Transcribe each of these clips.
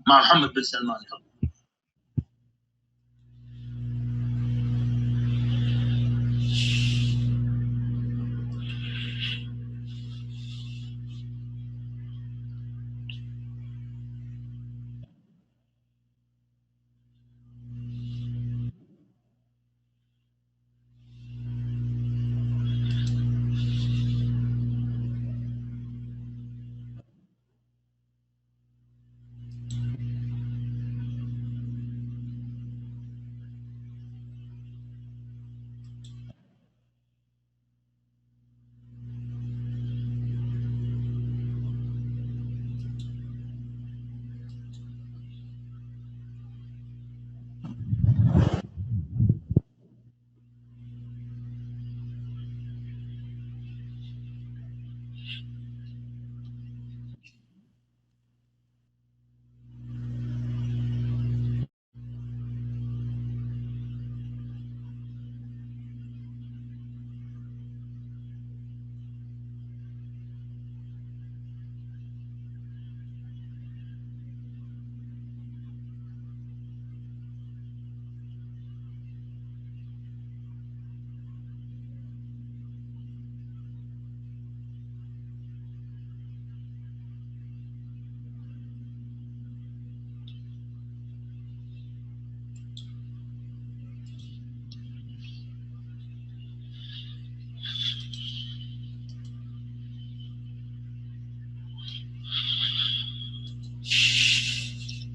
مع محمد بن سلمان.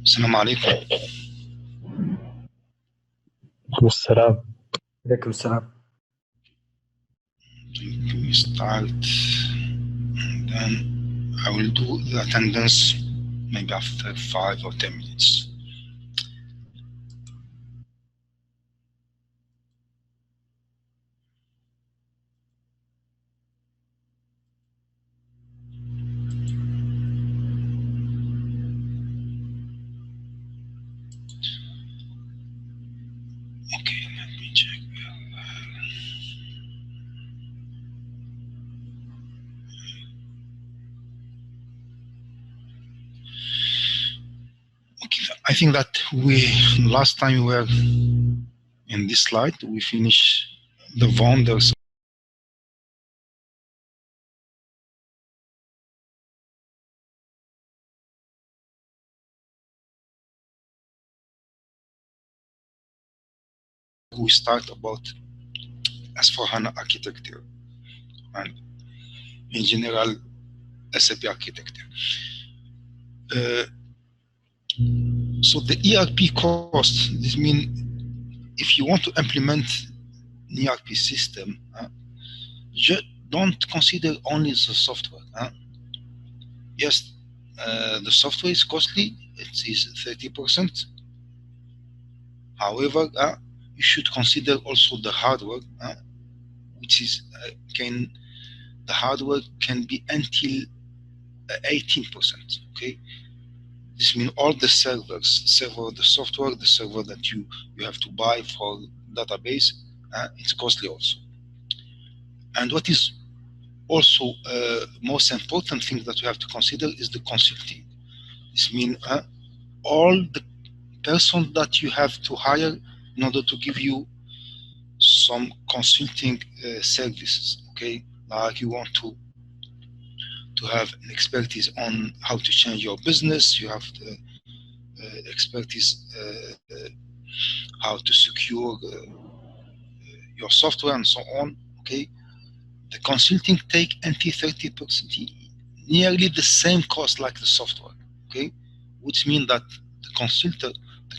السلام عليكم. عليكم السلام. عليكم السلام. We start and then I will do the attendance maybe after 5 or 10 minutes. Okay, let me check. Okay, I think that last time we were in this slide, we finished the wonders. We start about S/4HANA architecture and in general SAP architecture. So the ERP cost, this means if you want to implement an ERP system, just don't consider only the software. Yes, the software is costly, it is 30%. However, you should consider also the hardware, which is the hardware can be until 18%. Okay, this means all the servers, the software, the server that you have to buy for database, it's costly also. And what is also most important thing that you have to consider is the consulting. This means all the person that you have to hire in order to give you some consulting services. Okay, like you want to have an expertise on how to change your business, you have the expertise how to secure your software and so on. Okay, the consulting take until 30%, nearly the same cost like the software. Okay, which means that the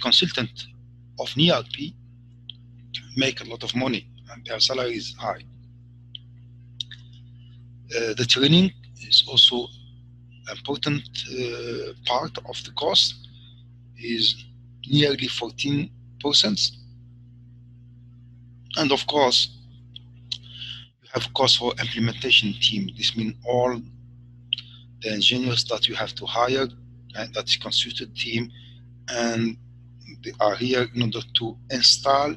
consultant of an ERP make a lot of money and their salary is high. The training is also important part of the cost, is nearly 14%. And of course, you have cost for implementation team. This means all the engineers that you have to hire, and that's a consultant team, and they are here in order to install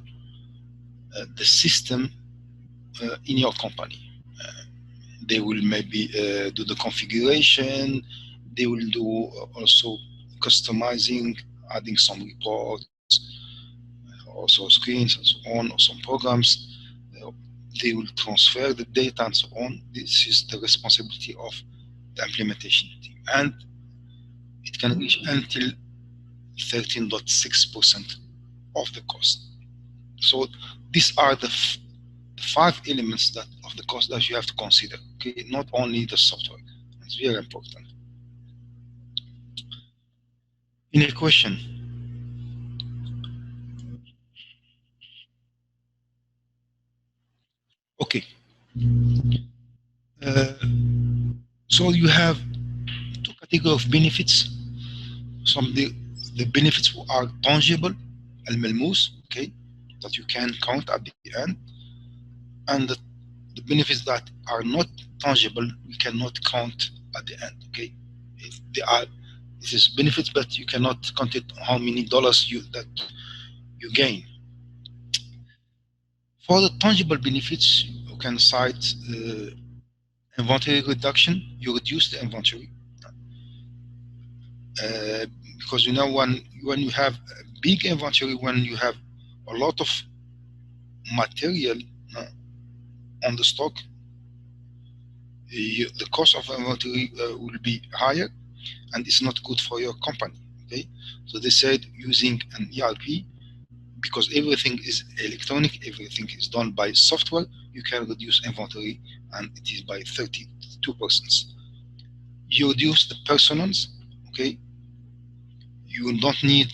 the system in your company. They will maybe do the configuration, they will do also customizing, adding some reports, also screens and so on, or some programs. They will transfer the data and so on. This is the responsibility of the implementation team. And it can reach until 13.6% of the cost. So these are the 5 elements that of the cost that you have to consider. Okay, not only the software. It's very important. Any question? Okay. So you have 2 categories of benefits. Some the benefits are tangible, al-malmus, okay, that you can count at the end, and the benefits that are not tangible, we cannot count at the end. Okay, this is benefits, but you cannot count it how many dollars you gain. For the tangible benefits, you can cite inventory reduction. You reduce the inventory because you know when you have a big inventory, when you have a lot of material on the stock, the cost of inventory will be higher, and it's not good for your company. Okay, so they said using an ERP, because everything is electronic, everything is done by software, you can reduce inventory, and it is by 32%. You reduce the personnels. Okay, you don't need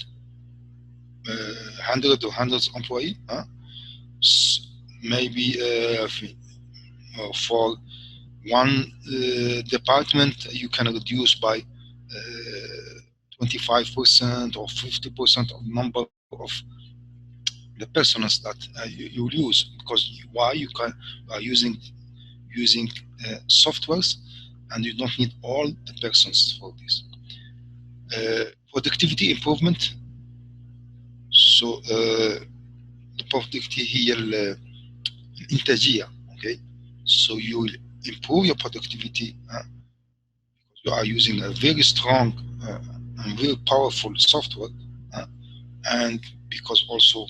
hundreds of employees. Maybe for one department you can reduce by 25% or 50% of number of the persons that you will use, because why you are using softwares, and you don't need all the persons for this. Productivity improvement. So the productivity here الإنتاجية. Okay, so you will improve your productivity because you are using a very strong and very powerful software, and because also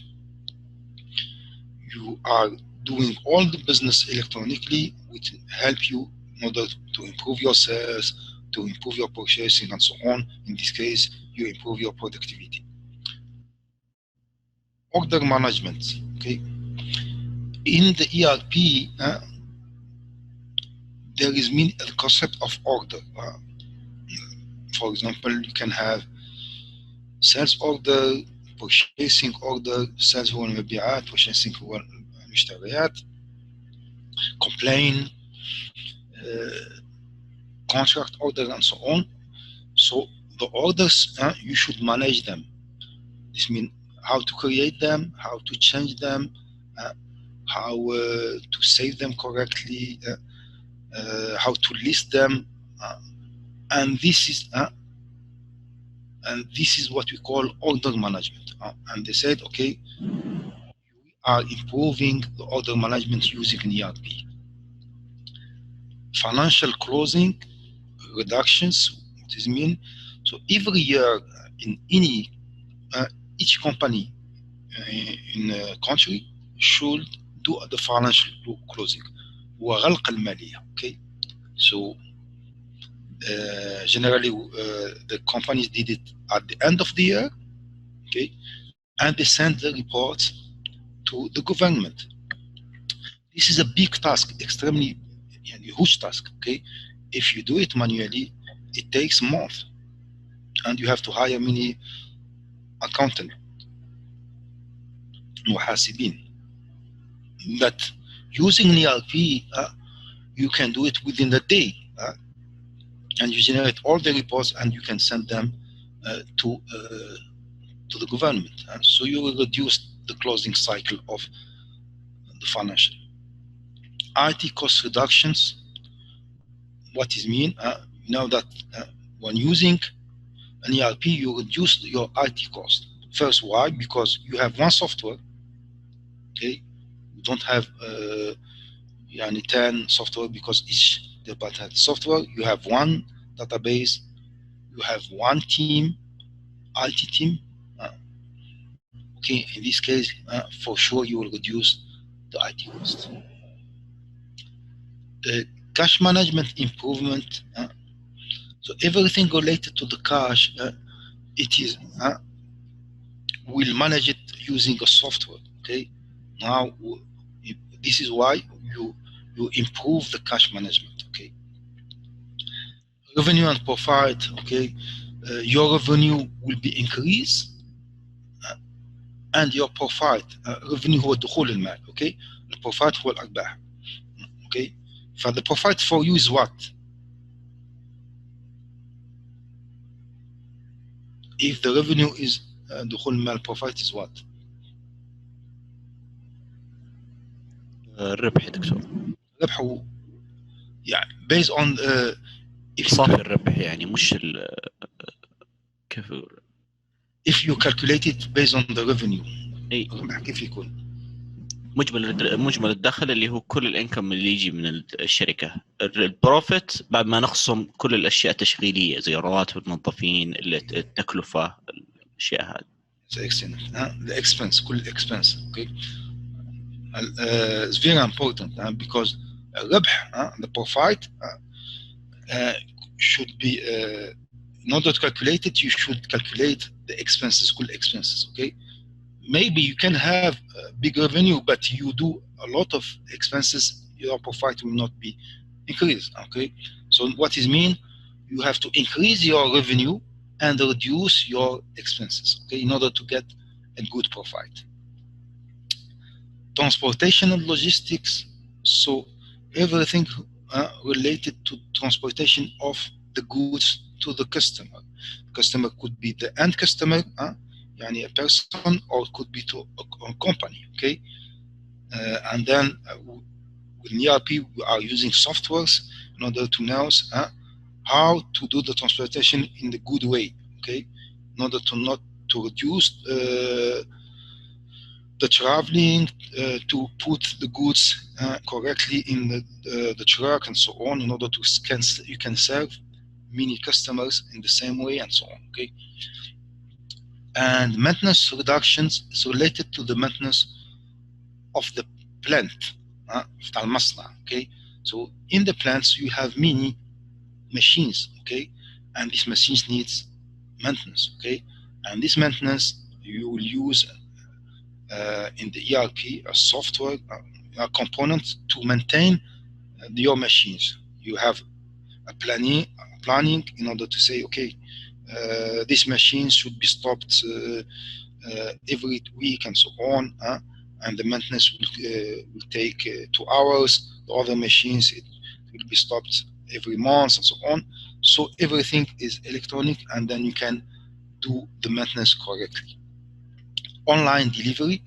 you are doing all the business electronically, which help you in order to improve your sales, to improve your purchasing, and so on. In this case, you improve your productivity. Order management. Okay, in the ERP, there is the concept of order. for example, you can have sales order, purchasing order. sales هو المبيعات, purchasing هو المشتريات, complaint, contract order, and so on. So the orders, you should manage them. This means how to create them, how to change them, how to save them correctly, how to list them, and this is what we call order management. And they said, okay, we are improving the order management using an ERP. Financial closing reductions, what does it mean? So every year in each company in a country should do the financial closing وغلق المالية. Okay, so generally the companies did it at the end of the year, okay, and they send the reports to the government. This is a big task, extremely huge task. Okay, if you do it manually, it takes months, and you have to hire many accountants, محاسبين. But using an ERP, you can do it within a day, and you generate all the reports and you can send them to the government. So you will reduce the closing cycle of the financial. IT cost reductions. What does it mean? You know that when using an ERP, you reduce your IT cost. First, why? Because you have one software. Okay, you don't have 10 software because each department has software. You have one database. You have one team, IT team. Okay, in this case, for sure you will reduce the IT cost. The cash management improvement. So everything related to the cash, it is we'll manage it using a software. Okay, now this is why you improve the cash management. Okay, revenue and profit. Okay, your revenue will be increased. And your profit, revenue هو دخول المال. Okay, the profit هو الأرباح. Okay, for the profit for you is what? If the revenue is دخول المال, profit is what? الربح دكتور. الربح هو يعني based on صافي الربح يعني مش كيف if you calculate it based on the revenue. اي كيف يكون؟ مجمل الدخل اللي هو كل الانكم اللي يجي من الشركه. البروفيت بعد ما نخصم كل الاشياء التشغيليه زي رواتب الموظفين، التكلفه، الاشياء هذه. The expense, كل expense. Okay, it's very important because الربح, the profit should be in order to calculate it, you should calculate the expenses, كل expenses. Okay, maybe you can have a big revenue, but you do a lot of expenses, your profit will not be increased. Okay, so what does it mean? You have to increase your revenue and reduce your expenses, okay, in order to get a good profit. Transportation and logistics. So everything related to transportation of the goods to the customer. Customer could be the end customer, a person, or it could be to a company. Okay, and then with ERP we are using softwares in order to know how to do the transportation in the good way. Okay, in order to not to reduce the traveling, to put the goods correctly in the truck and so on, in order to you can serve many customers in the same way and so on. Okay. And maintenance reductions is related to the maintenance of the plant, okay. So in the plants you have many machines, okay, and these machines needs maintenance, okay, and this maintenance you will use in the ERP a software a component to maintain your machines. You have planning in order to say, okay, this machine should be stopped every week and so on, and the maintenance will take 2 hours. The other machines, it will be stopped every month and so on. So everything is electronic, and then you can do the maintenance correctly. Online delivery,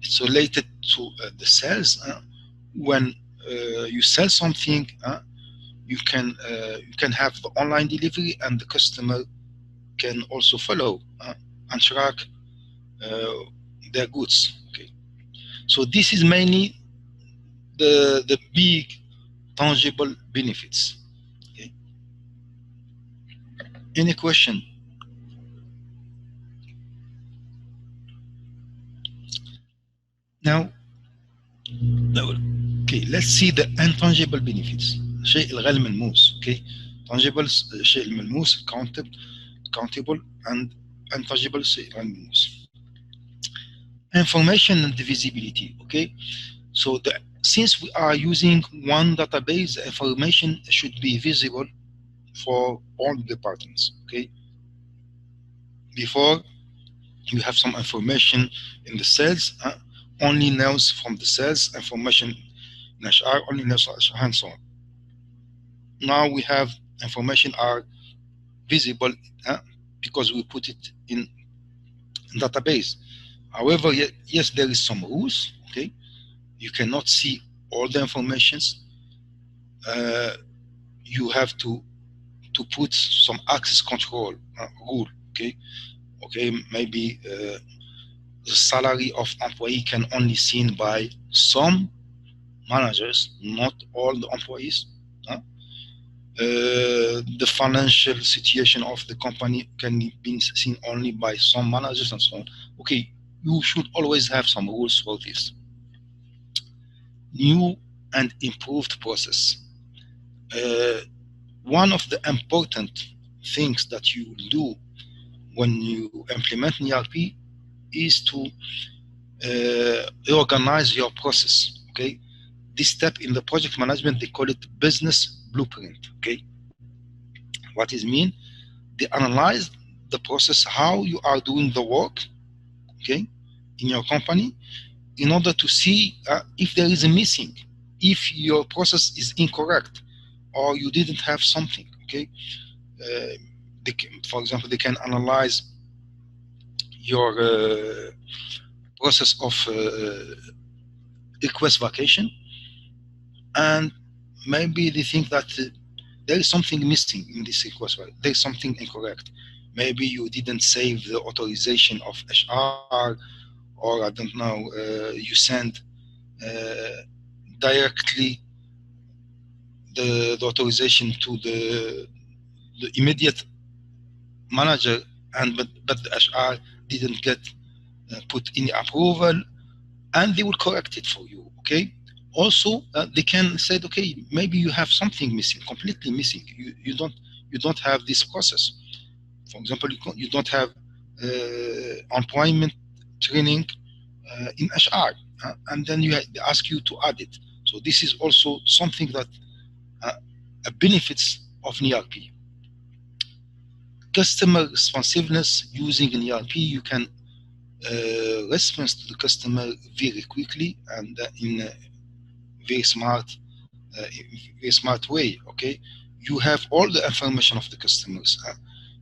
it's related to the sales. When you sell something, you can have the online delivery, and the customer can also follow and track their goods. Okay, so this is mainly the big tangible benefits. Okay, any question? Now, okay, let's see the intangible benefits. الشيء الغير ملموس. Okay, tangible الشيء الملموس, countable, and intangible الشيء غير ملموس. Information and divisibility. Okay, so since we are using one database, the information should be visible for all departments. Okay, before you have some information in the sales, only knows from the sales, information in HR only knows HR, and so on. Now we have information are visible because we put it in database. However, yes, there is some rules. Okay, you cannot see all the informations. You have to put some access control rule. Okay, maybe the salary of employee can only seen by some managers, not all the employees. The financial situation of the company can be seen only by some managers and so on. Okay, you should always have some rules for this. New and improved process. One of the important things that you do when you implement an ERP is to reorganize your process. Okay, this step in the project management, they call it business blueprint. Okay, what does it mean? They analyze the process, how you are doing the work, okay, in your company, in order to see if there is a missing, if your process is incorrect, or you didn't have something. Okay, for example, they can analyze your process of request vacation, and maybe they think that there is something missing in this request. There is something incorrect. Maybe you didn't save the authorization of HR, or I don't know, you send directly the authorization to the immediate manager, and but the HR didn't get put any approval, and they will correct it for you. Okay. Also, they can say, okay, maybe you have something missing, completely missing. You don't have this process. For example, you don't have employment training in HR, and then they ask you to add it. So this is also something that benefits of an ERP. Customer responsiveness. Using an ERP, you can respond to the customer very quickly and in a very smart way. Okay, you have all the information of the customers.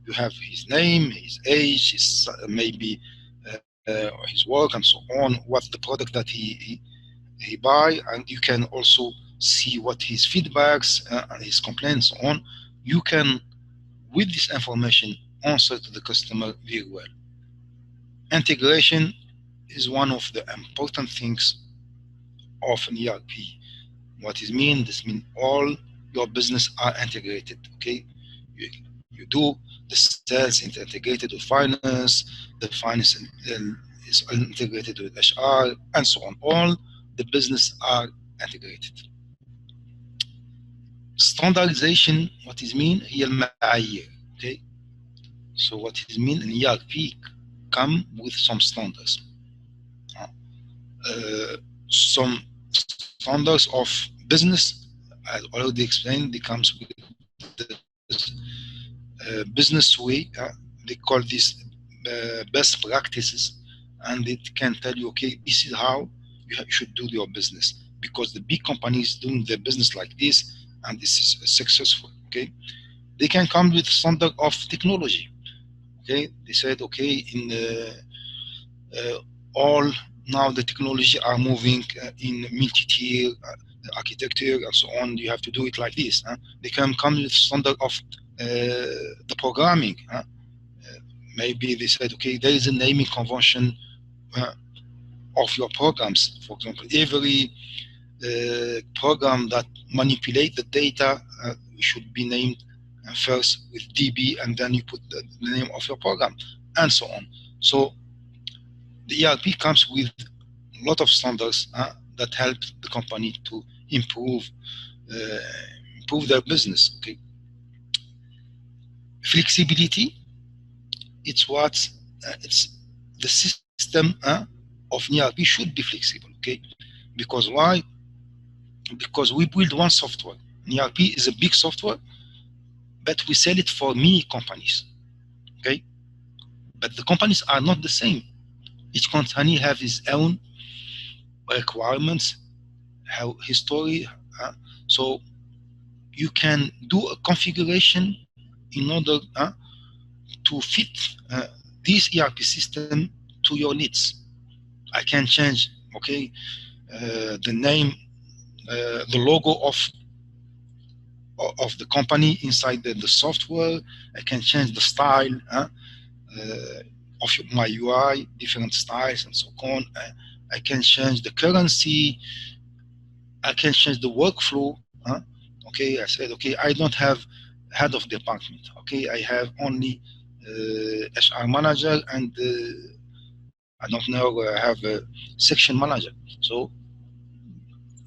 You have his name, his age, his maybe his work, and so on. What's the product that he buy, and you can also see what his feedbacks and his complaints on. You can, with this information, answer to the customer very well. Integration is one of the important things of an ERP. What it means? This means all your business are integrated. Okay, you do the sales integrated with finance, the finance is integrated with HR, and so on. All the business are integrated. Standardization. What it means? هي المعايير. Okay, so what it means? An ERP come with some standards. Some standards of business as already explained, it comes with the business way. They call this best practices, and it can tell you, okay, this is how you should do your business, because the big companies doing their business like this, and this is successful. Okay, they can come with standard of technology. Okay, they said, okay, in all now the technology are moving in multi-tier architecture and so on. You have to do it like this. They can come with standard of the programming. Maybe they said, okay, there is a naming convention of your programs. For example, every program that manipulate the data should be named first with DB, and then you put the name of your program, and so on. So the ERP comes with a lot of standards that help the company to improve their business. Okay, flexibility. It's what it's the system of ERP should be flexible. Okay, because why? Because we build one software. ERP is a big software, but we sell it for many companies. Okay, but the companies are not the same. Each company have its own requirements, history. So you can do a configuration in order to fit this ERP system to your needs. I can change, okay, the name, the logo of the company inside the software. I can change the style of my UI, different styles and so on. I can change the currency. I can change the workflow. Okay, I said, okay, I don't have head of department. Okay, I have only HR manager, and I don't know, I have a section manager. So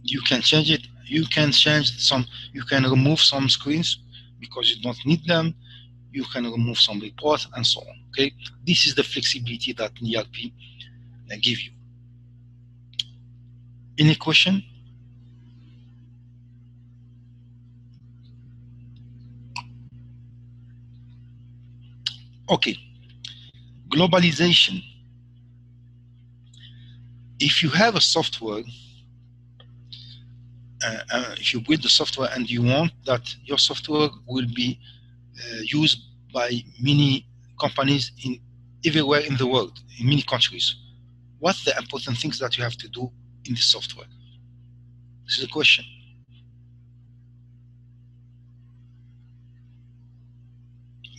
you can change it. You can change some. You can remove some screens because you don't need them. You can remove some reports and so on. Okay, this is the flexibility that ERP give you. Any question? Okay, globalization. If you have a software, if you build the software and you want that your software will be used by many companies in everywhere in the world, in many countries, what's the important things that you have to do in the software? This is a question.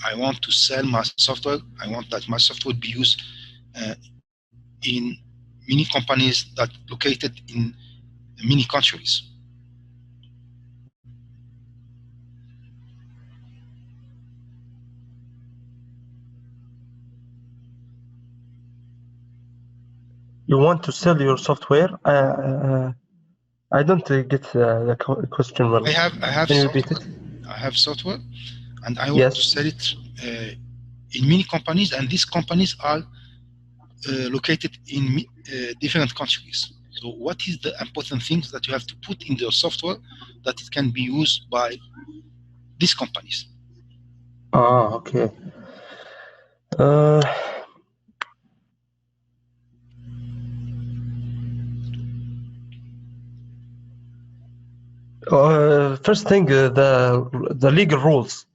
I want to sell my software. I want that my software be used in many companies that located in many countries. You want to sell your software? I don't get the question well. I have Can you software. repeat it? I have software, and I want to sell it in many companies, and these companies are located in different countries. So what is the important things that you have to put in your software that it can be used by these companies? Okay. First thing, the legal rules.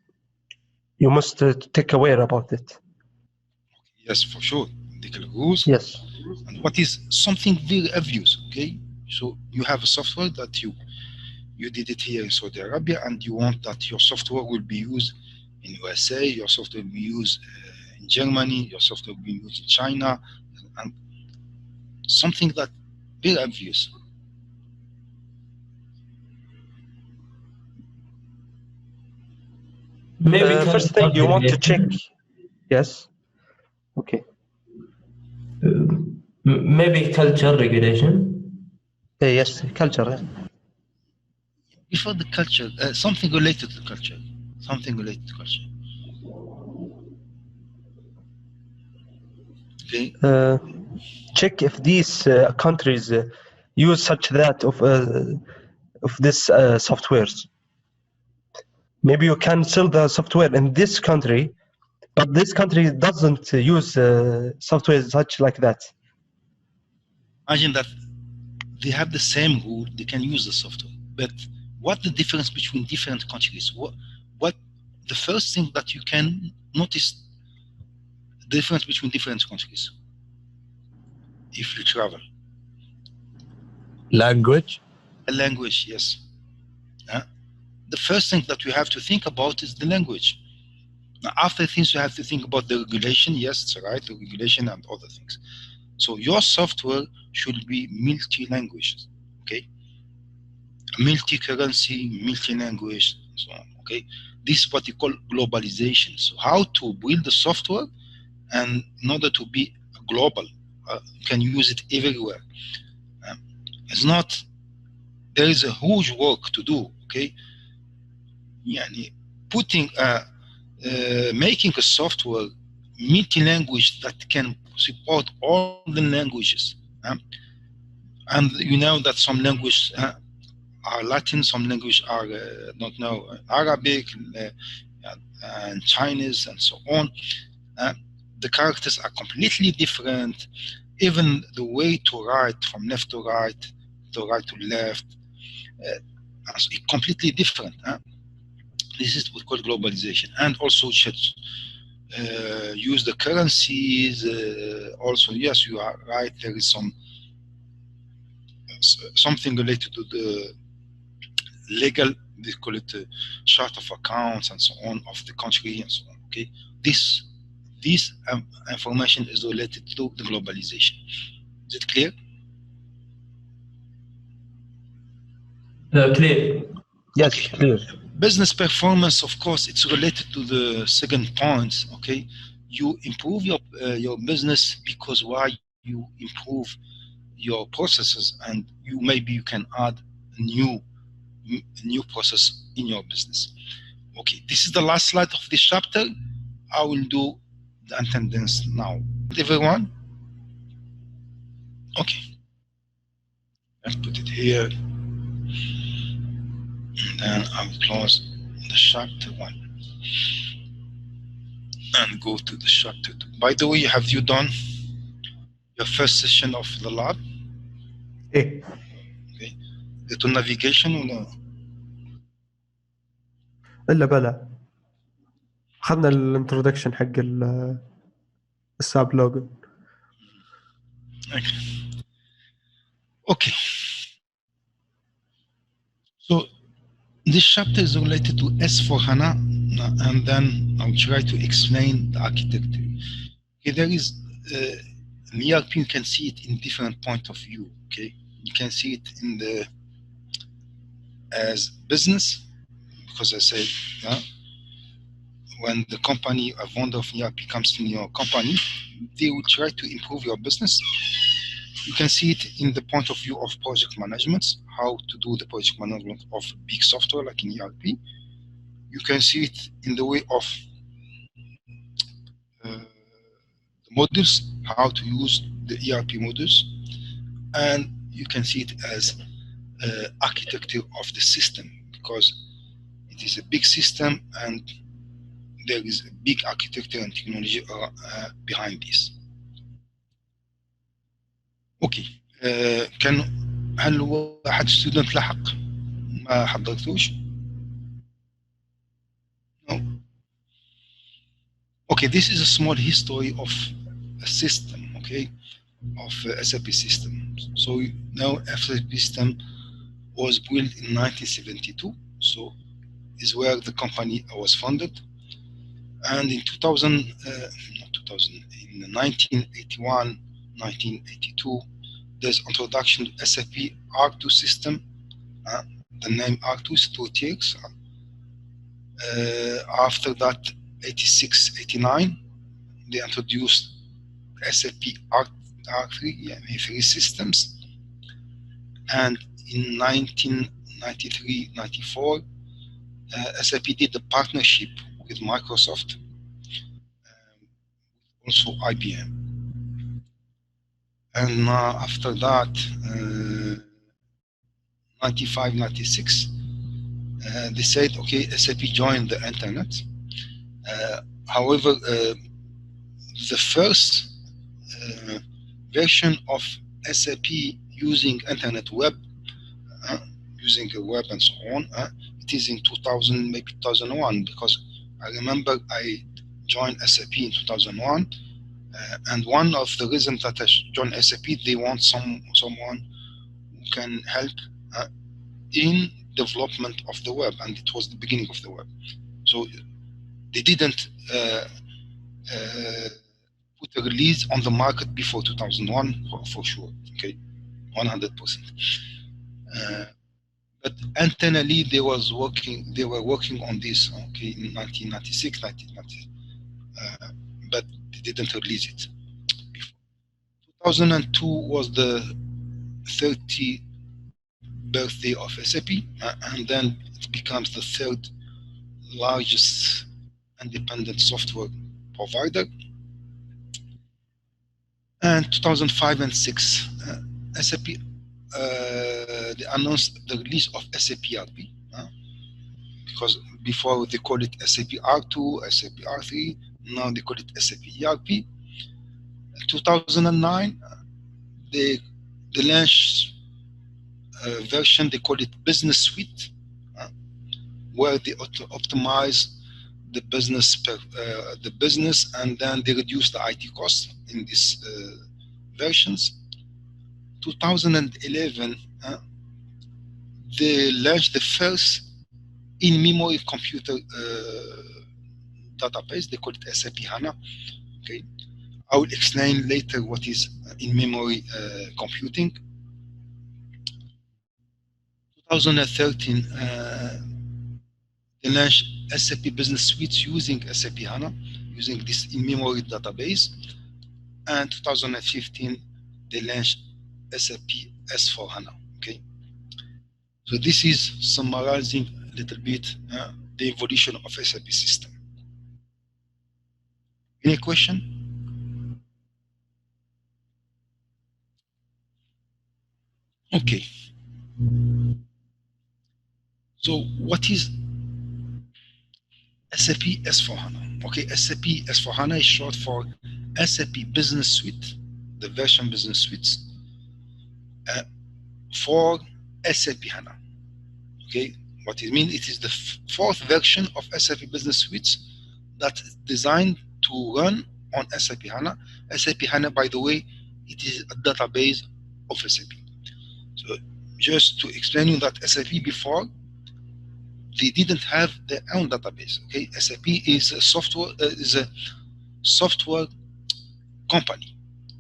You must take aware about it. Yes, for sure. Legal rules. Yes. And what is something very obvious, okay? So you have a software that you did it here in Saudi Arabia, and you want that your software will be used in USA, your software will be used in Germany, your software will be used in China, and something that very obvious. Maybe first thing you want to check. Yes. Okay. Maybe culture regulation. Yes, culture. Yeah. Before the culture, something related to culture. Something related to culture. Okay. Check if these countries use such that of of this softwares. Maybe you can sell the software in this country, but this country doesn't use software such like that. Imagine that they have the same rule, they can use the software, but what the difference between different countries? What the first thing that you can notice the difference between different countries if you travel? Language? Language, yes. The first thing that we have to think about is the language. Now, after things, you have to think about the regulation. Yes, it's right, the regulation and other things. So your software should be multi-language, okay? Multi-currency, multi-language, so on, okay? This is what you call globalization. So how to build the software and in order to be global, you can use it everywhere. It's not, there is a huge work to do, okay? Yani putting making a software multi-language that can support all the languages, and you know that some languages are Latin, some languages are don't know, Arabic and Chinese and so on. The characters are completely different. Even the way to write from left to right to left, is completely different. This is what we call globalization, and also should use the currencies. Also, yes, you are right. There is something related to the legal. They call it chart of accounts and so on of the country and so on. Okay, this information is related to the globalization. Is it clear? Clear. Yes, Okay. clear. Business performance, of course, it's related to the second point. Okay, you improve your business because why? You improve your processes, and maybe you can add a new process in your business. Okay, this is the last slide of this chapter. I will do the attendance now. Everyone? Okay. Let's put it here. And then I will close the chapter 1 and go to the chapter 2. By the way, have you done your first session of the lab? إيه. Okay. The navigation or no? إلا بلا أخذنا الانترودكشن حق الساب لوجن. Okay. So this chapter is related to S4HANA, and then I'll try to explain the architecture. Okay, there is in ERP, you can see it in different point of view. Okay, you can see it in the as business, because I said when the company, a vendor of ERP comes in your company, they will try to improve your business. You can see it in the point of view of project management, how to do the project management of big software like in ERP. You can see it in the way of the modules, how to use the ERP modules, and you can see it as architecture of the system, because it is a big system and there is a big architecture and technology behind this. اوكي كان هل واحد ستودنت لحق ما حضرتوش؟ No. Okay, this is a small history of a system, okay, of SAP system. So now SAP system was built in 1972, so is where the company was founded. And in 1981, 1982, there's introduction to SAP R2 system. The name R2 is 2TX. After that, 86, 89, they introduced SAP R3, three systems. And in 1993, 94, SAP did a partnership with Microsoft, also IBM. And after that, 95, 96, they said, okay, SAP joined the internet. However, the first version of SAP using internet web, using a web and so on, it is in 2000, maybe 2001, because I remember I joined SAP in 2001, and one of the reasons that I joined SAP, they want someone who can help in development of the web, and it was the beginning of the web. So they didn't put a release on the market before 2001 for sure, okay, 100%. But internally they were working on this, okay, in 1996, 1990, but they didn't release it before. 2002 was the 30th birthday of SAP, and then it becomes the third largest independent software provider. And 2005 and 6, SAP they announced the release of SAP ERP, because before they called it SAP R2, SAP R3, now they call it SAP ERP. In 2009, they launched a version, they call it Business Suite, where they optimize the business, and then they reduce the IT costs in these versions. 2011, they launched the first in-memory computer database. They call it SAP HANA. Okay, I will explain later what is in-memory computing. 2013, they launched SAP Business Suite using SAP HANA, using this in-memory database. And 2015, they launched SAP S/4HANA. Okay, so this is summarizing a little bit the evolution of SAP system. Any question? Okay. So what is SAP S/4HANA? Okay, SAP S/4HANA is short for SAP Business Suite, the version Business Suites for SAP HANA. Okay, what it means, it is the fourth version of SAP Business Suites that is designed to run on SAP HANA. SAP HANA, by the way, it is a database of SAP. So just to explain you that SAP before, they didn't have their own database. Okay, SAP is a software company.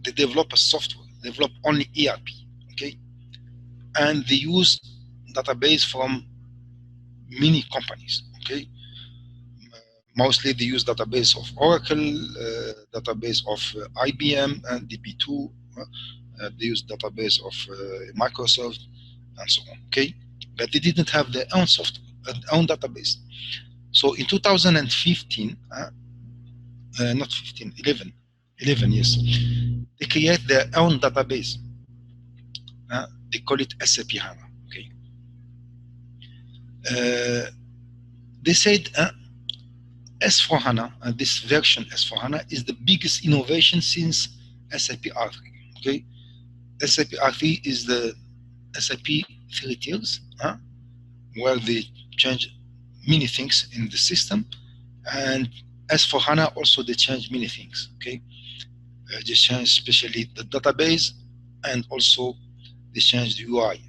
They develop a software, they develop only ERP. Okay, and they use database from many companies. Okay, mostly they use database of Oracle, database of IBM and DB2. They use database of Microsoft and so on. Okay, but they didn't have their own software, own database. So in 2015, not 15, 11, yes, they create their own database. They call it SAP HANA. Okay, they said S/4HANA, this version S/4HANA is the biggest innovation since SAP R3. Okay, SAP R3 is the SAP 3 tiers, where they change many things in the system, and S/4HANA also they change many things. Okay, they change especially the database, and also they change the UI,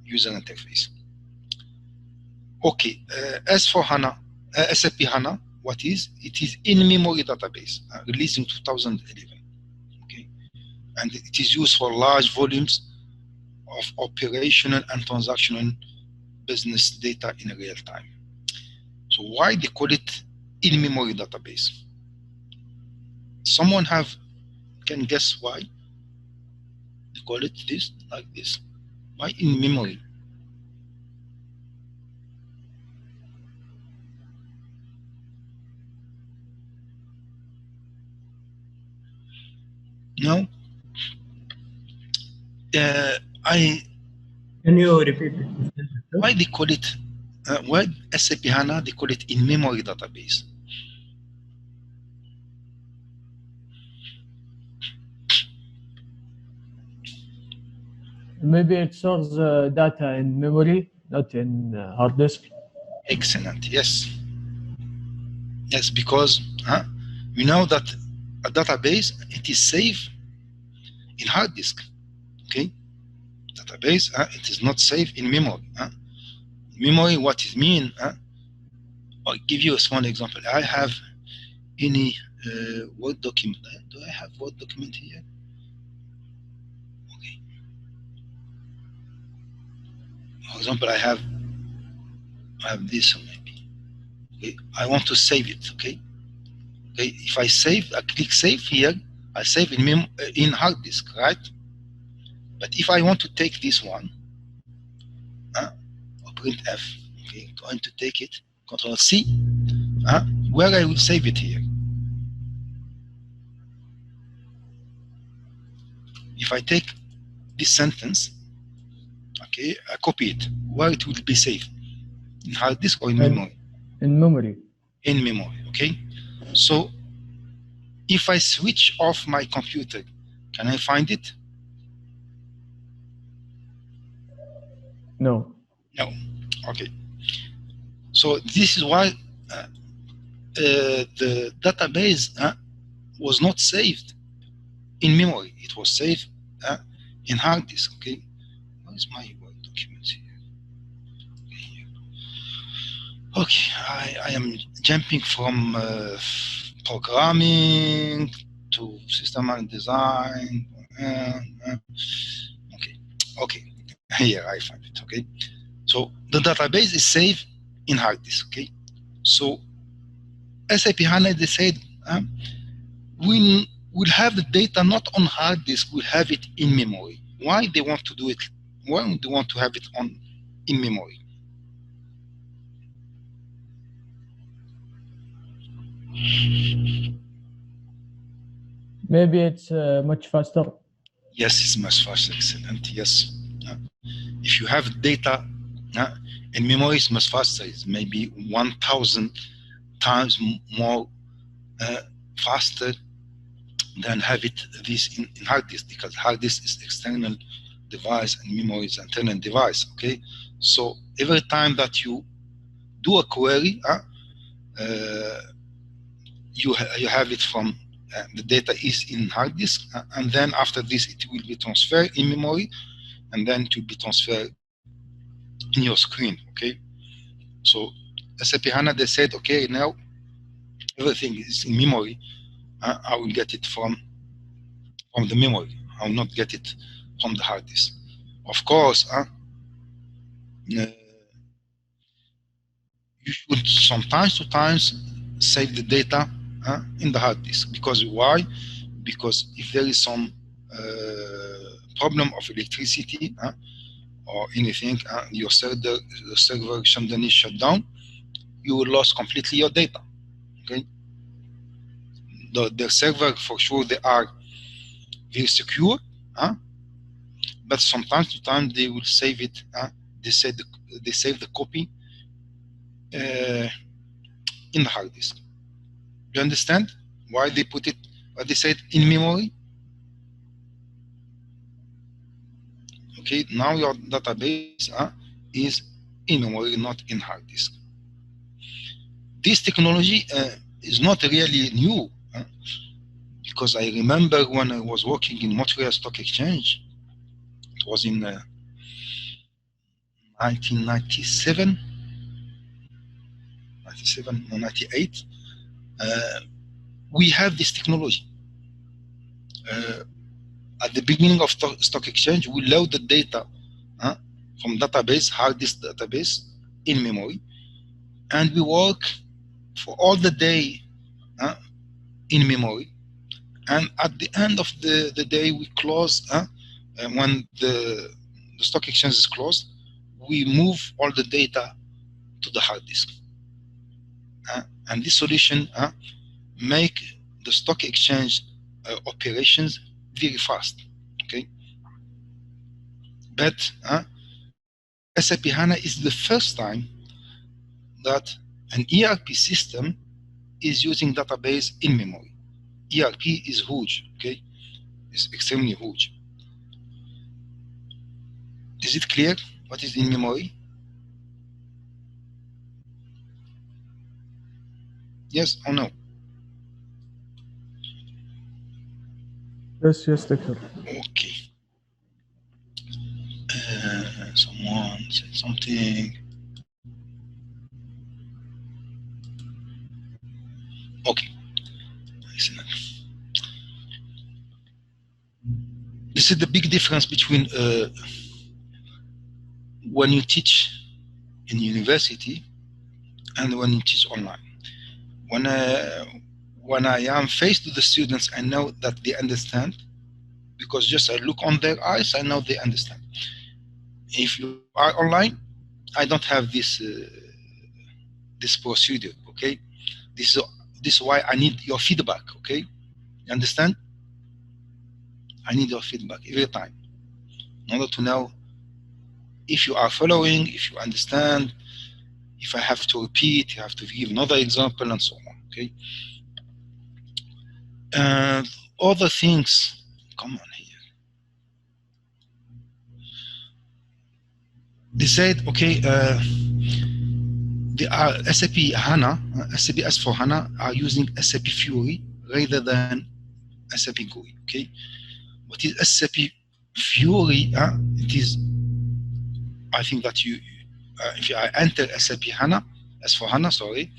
user interface. Okay, S/4HANA, SAP HANA, what is? It is in-memory database, released in 2011. Okay, and it is used for large volumes of operational and transactional business data in real time. So why they call it in-memory database? Someone can guess why they call it this, like this? Why in-memory? No? Yeah, Can you repeat it? Why they call it? Why SAP HANA they call it in-memory database? Maybe it stores data in memory, not in hard disk. Excellent. Yes. Yes, because you know that a database it is safe in hard disk. Okay. Database it is not safe in memory. Memory, what it mean? I'll give you a small example. I have any Word document. Do I have Word document here? Okay. For example, I have this one maybe. Okay. I want to save it. Okay. Okay. If I save, I click save here. I save in hard disk, right? But if I want to take this one, or print F, okay, going to take it, Control C, where I will save it here. If I take this sentence, okay, I copy it, where it will be saved? In hard disk or in memory? In memory. In memory, okay? So if I switch off my computer, can I find it? No. No. Okay. So this is why the database was not saved in memory. It was saved in hard disk. Okay. Where is my Word document here? Okay. I am jumping from programming to system and design. Okay. Here I find it. Okay. So the database is saved in hard disk. Okay. So SAP HANA they said we'll have the data not on hard disk, we'll have it in memory. Why they want to do it? Why they want to have it in memory? Maybe it's much faster. Yes, it's much faster. Excellent. Yes. If you have data in memory, it's much faster. It's maybe 1,000 times more faster than have it this in hard disk, because hard disk is external device and memory is internal device. Okay, so every time that you do a query, you have it from the data is in hard disk, and then after this it will be transferred in memory, and then it will be transferred in your screen. Okay, so SAP HANA they said, okay, now everything is in memory. I will get it from the memory. I will not get it from the hard disk. Of course, you should sometimes save the data in the hard disk. Because why? Because if there is some problem of electricity or anything, your server suddenly shut down, you will lose completely your data. Okay. The server, for sure, they are very secure, but sometimes to time they will save it. They save the copy in the hard disk. You understand why they put it? Why they said in memory? Okay, now your database is in memory, not in hard disk. This technology is not really new, because I remember when I was working in Montreal Stock Exchange, it was in 1997 or 98, we have this technology. At the beginning of Stock Exchange, we load the data from database, hard disk database, in memory, and we work for all the day in memory. And at the end of the day, we close, when the Stock Exchange is closed, we move all the data to the hard disk. And this solution make the Stock Exchange operations very fast. Okay, but SAP HANA is the first time that an ERP system is using database in memory. ERP is huge, okay? It's extremely huge. Is it clear what is in memory? Yes or no? Yes, Doctor. Okay. Someone said something. Okay. Excellent. This is the big difference between when you teach in university and when you teach online. When I am faced with the students, I know that they understand, because just I look on their eyes, I know they understand. If you are online, I don't have this this procedure, okay? This is why I need your feedback, okay? You understand? I need your feedback every time in order to know if you are following, if you understand, if I have to repeat, you have to give another example, and so on, okay? Other things, come on here. They said, okay, SAP HANA, SAP S4 HANA are using SAP Fiori rather than SAP GUI, okay? What is SAP Fiori? It is, I think that you, if I enter SAP HANA, S4 HANA, sorry,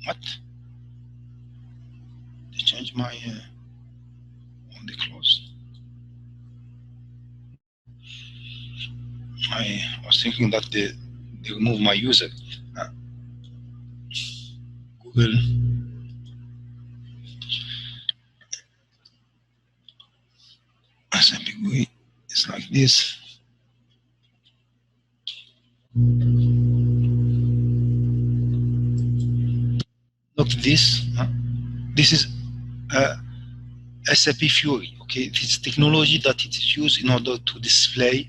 what? They changed my, only close. I was thinking that they removed my user. Google. SAP GUI is like this. Not this. This is SAP Fiori. Okay, this is technology that it is used in order to display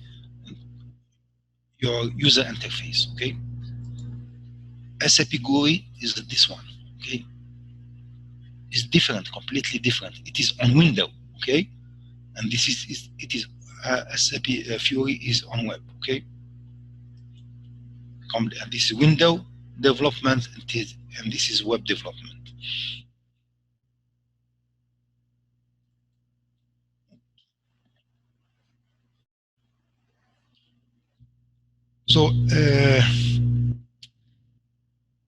your user interface. Okay, SAP GUI is this one. Okay, it's different, completely different. It is on window. Okay, and this is SAP Fiori is on web. Okay, this is window development, and this is web development. So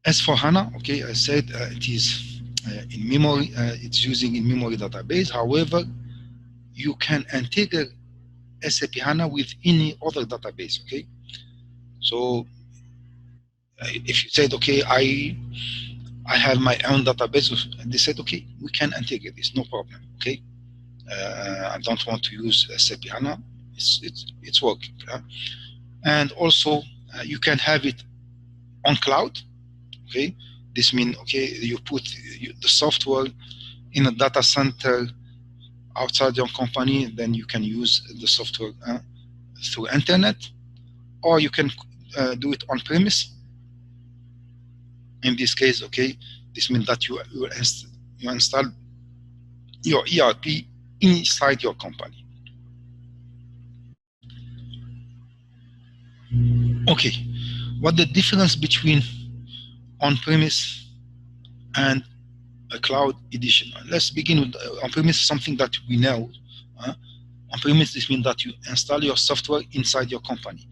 as for HANA, okay, I said it is in memory. It's using in memory database. However, you can integrate SAP HANA with any other database. Okay, so if you said, okay, I have my own database, and they said, okay, we can integrate this, no problem. Okay, I don't want to use SAP HANA. It's working. And also you can have it on cloud. Okay, this means, okay, you put the software in a data center outside your company, then you can use the software through internet, or you can do it on premise. In this case, okay, this means that you install your ERP inside your company. Okay, what the difference between on-premise and a cloud edition? Let's begin with on-premise, something that we know. On-premise, this means that you install your software inside your company.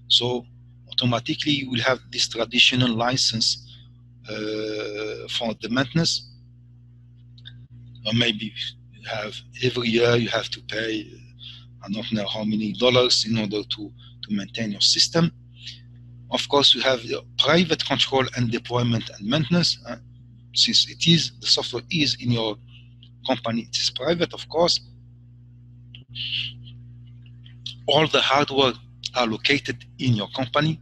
So automatically you will have this traditional license for the maintenance. Or maybe you have every year you have to pay, I don't know how many dollars in order to maintain your system. Of course, you have the private control and deployment and maintenance. Since the software is in your company, it is private, of course. All the hardware are located in your company,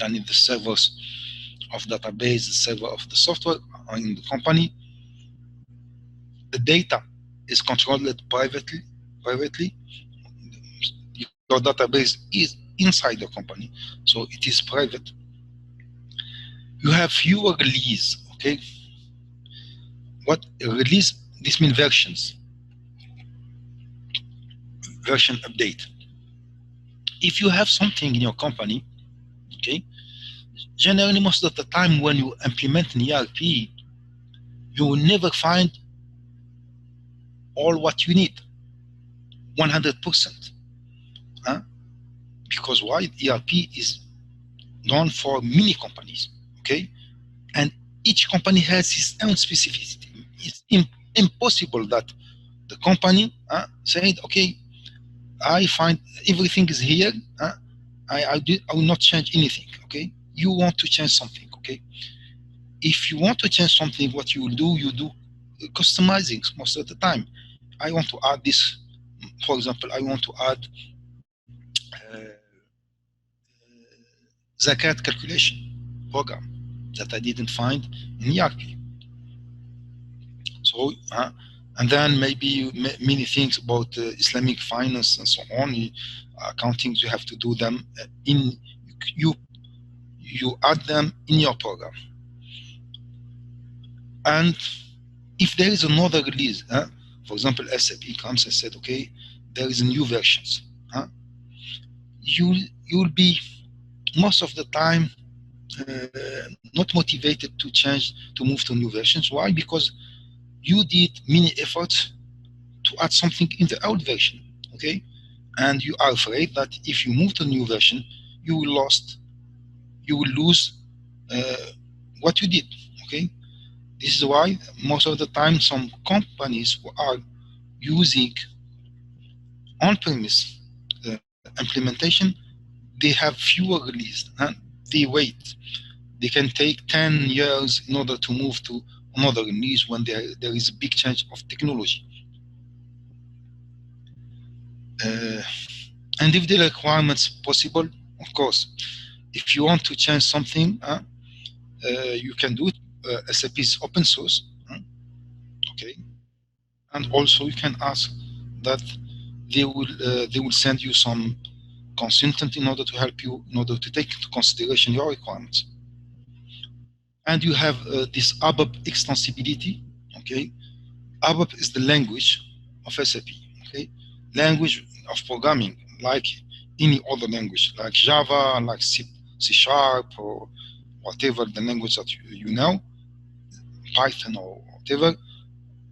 and in the servers of database, the server of the software are in the company. The data is controlled privately. your database is inside the company, so it is private. You have fewer release, okay? What release? This means versions, version update. If you have something in your company, okay, generally most of the time when you implement an ERP, you will never find all what you need, 100%. Huh? Because why? ERP is done for many companies, okay? And each company has its own specificity. It's impossible that the company said, okay, I find everything is here. I will not change anything, okay? You want to change something, okay? If you want to change something, what you do customizing most of the time. I want to add this, for example, I want to add zakat calculation program that I didn't find in ERP. So, and then maybe many things about Islamic finance and so on, accounting, you have to do them in, you add them in your program. And if there is another release, for example, SAP comes and said, okay, there is a new versions. You'll be most of the time not motivated to change, to move to new versions. Why? Because you did many efforts to add something in the old version, okay? And you are afraid that if you move to a new version, you will lose what you did, okay? This is why most of the time some companies who are using on-premise implementation, they have fewer releases, and they wait. They can take 10 years in order to move to another release when there is a big change of technology. And if the requirements possible, of course, if you want to change something, you can do it. SAP is open source, okay, and also you can ask that they will send you some consultant in order to help you, in order to take into consideration your requirements. And you have this ABAP extensibility, okay. ABAP is the language of SAP, okay, language of programming, like any other language, like Java, like C#, or whatever the language that you know, Python or whatever.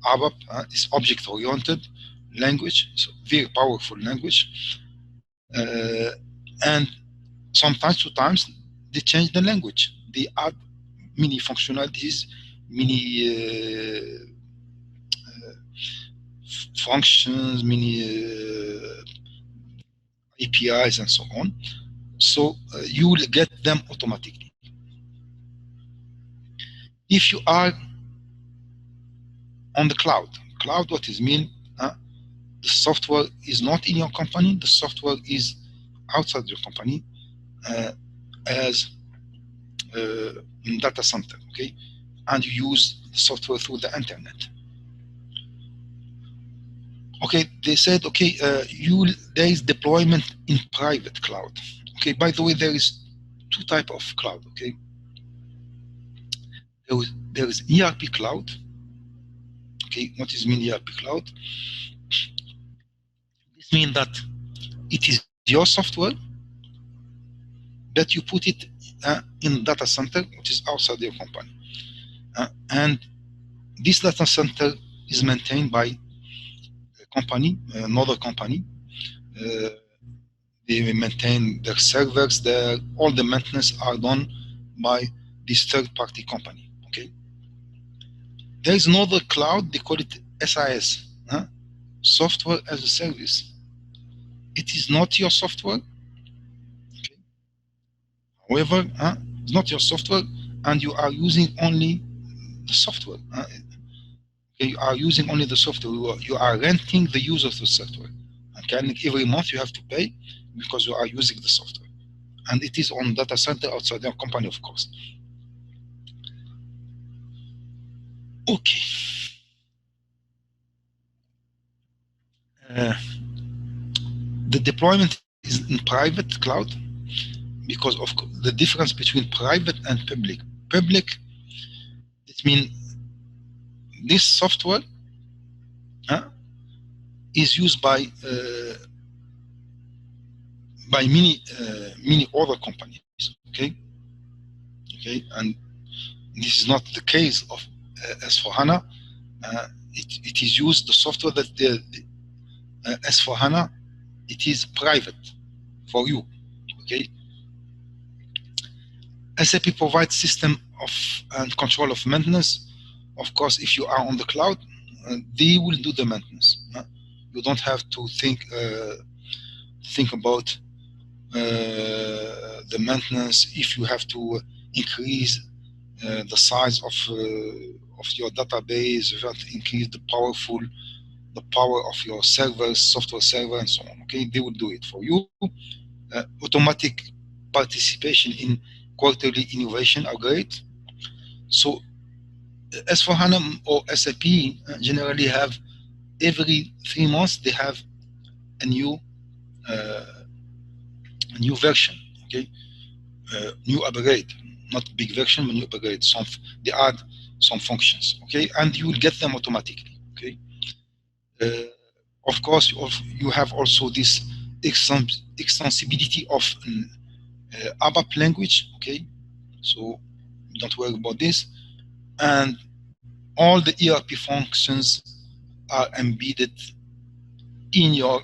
ABAP is object-oriented language. It's a very powerful language. And sometimes, sometimes they change the language. They add many functionalities, many functions, many APIs, and so on. So you will get them automatically. If you are on the cloud, what does it mean? The software is not in your company. The software is outside your company, as in data center, okay? And you use the software through the internet. Okay, they said, okay, there is deployment in private cloud. Okay, by the way, there is two types of cloud, okay? There is ERP cloud. Okay, what does mean ERP cloud? This means that it is your software that you put it in data center, which is outside your company. And this data center is maintained by a company, another company. They maintain their servers there. All the maintenance are done by this third-party company, okay? There is another cloud, they call it SaaS, software as a service. It is not your software, okay? However, it's not your software, and you are using only the software. Okay, you are using only the software. You are renting the use of the software. Okay, every month you have to pay because you are using the software, and it is on data center outside your company, of course. Okay. The deployment is in private cloud because of the difference between private and public. Public, it means this software is used by many other companies. Okay, and this is not the case of S4HANA. It is used the software that the S4HANA, it is private for you. Okay, SAP provides system of and control of maintenance. Of course, if you are on the cloud, they will do the maintenance. You don't have to think about the maintenance. If you have to increase the size of your database, you have to increase the power of your servers, software server, and so on. Okay, they will do it for you. Automatic participation in quarterly innovation are great. So S4HANA or SAP generally have every 3 months they have a new version. Okay, new upgrade, not big version, but new upgrade. They add some functions. Okay, and you will get them automatically. Okay. Of course, you have also this extensibility of ABAP language. Okay, so don't worry about this. And all the ERP functions are embedded in your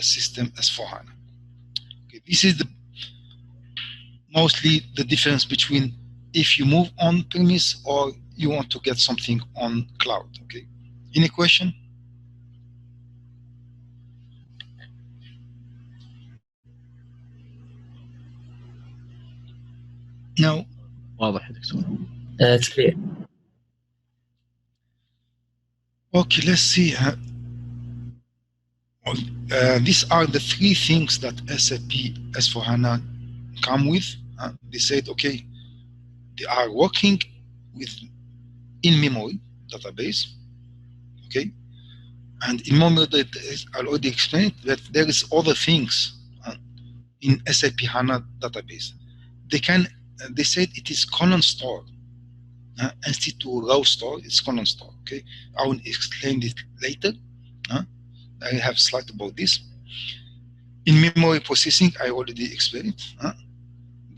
system S4HANA. Okay, this is mostly the difference between if you move on premise or you want to get something on cloud. Okay, any question? No. واضح يا دكتور. It's clear. Okay, let's see. These are the 3 things that SAP S4HANA come with. They said, okay, they are working with in-memory database. Okay, and in-memory database, I already explained that there is other things in SAP HANA database. They said it is column store. Instead to row store, it's column store. Okay, I will explain it later. I have a slide about this. In memory processing, I already explained.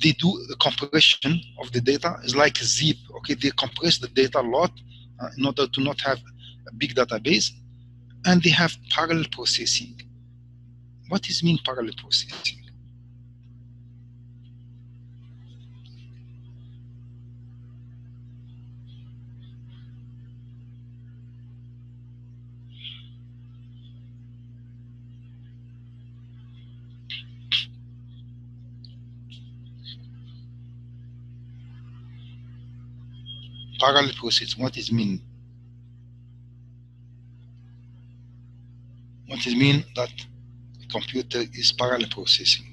They do the compression of the data. It's like a zip. Okay, they compress the data a lot in order to not have a big database, and they have parallel processing. What does mean parallel processing? Parallel processing. What does mean? What does mean that the computer is parallel processing?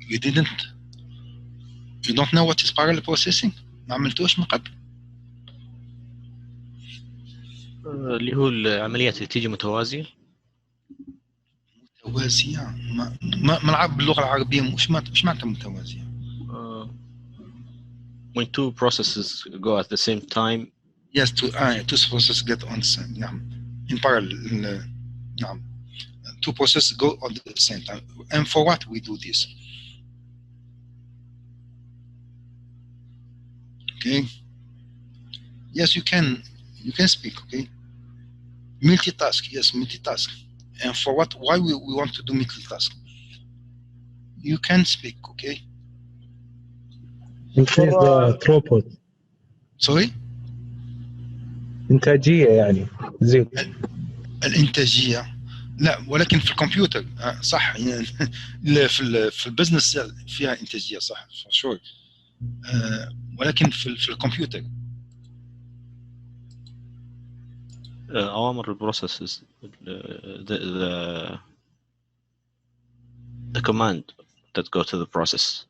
You don't know what is parallel processing? ما عملتوش من قبل؟ اللي هو العمليات اللي تيجي متوازية. متوازية ما نلعب باللغة العربية. مش معناتها متوازية. When 2 processes go at the same time. Yes, two processes get on the same. نعم. In parallel. نعم. 2 processes go on the same time. And for what we do this? Okay. Yes, you can speak. Okay. Multitask. Yes, multitask. And for what? Why we want to do multitask? You can speak. Okay. Increase the throughput. Sorry. إنتاجية يعني زيد. الإنتاجية لا، ولكن في الكمبيوتر صح يعني في البزنس فيها إنتاجية صح شور، ولكن في الكمبيوتر أوامر البروسيسز the command that go to the process.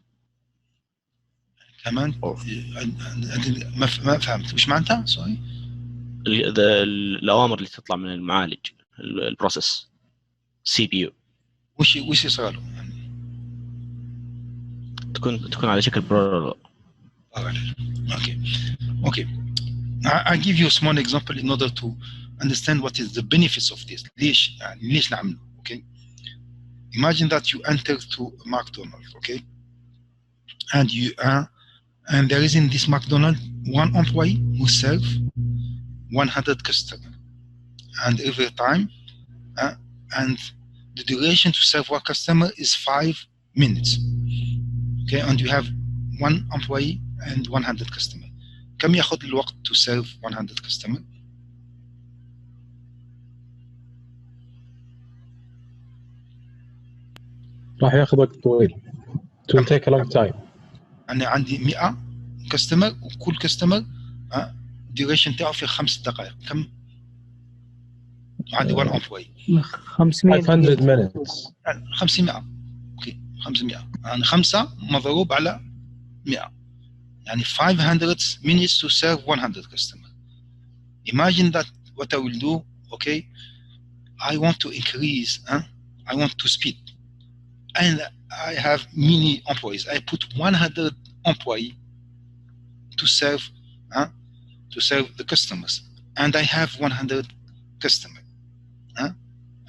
كمان ما فهمت وش معناتها؟ سوري. الاوامر اللي تطلع من المعالج البروسيس سي بي يو وش يصير له يعني؟ تكون على شكل برولوج. Okay. I give you a small example in order to understand what is the benefits of this. ليش نعمله? Okay. Imagine that you enter to McDonald's, okay, and there is in this McDonald's one employee who serves 100 customers, and every time, and the duration to serve one customer is 5 minutes. Okay, and you have one employee and 100 customers. كم ياخذ الوقت to serve 100 customers؟ راح ياخذ وقت طويل. It will take a long time. أنا عندي 100 كاستمر وكل كاستمر duration تاعه في 5 دقائق. كم؟ عندي 1 employee 500 minutes. 500. اوكي 500 يعني 5 مضروب على 100 يعني 500 minutes to serve 100 customers. Imagine that what I will do, okay, I want to increase, I want to speed, and I have many employees. I put 100 employees to serve the customers, and I have 100 customers,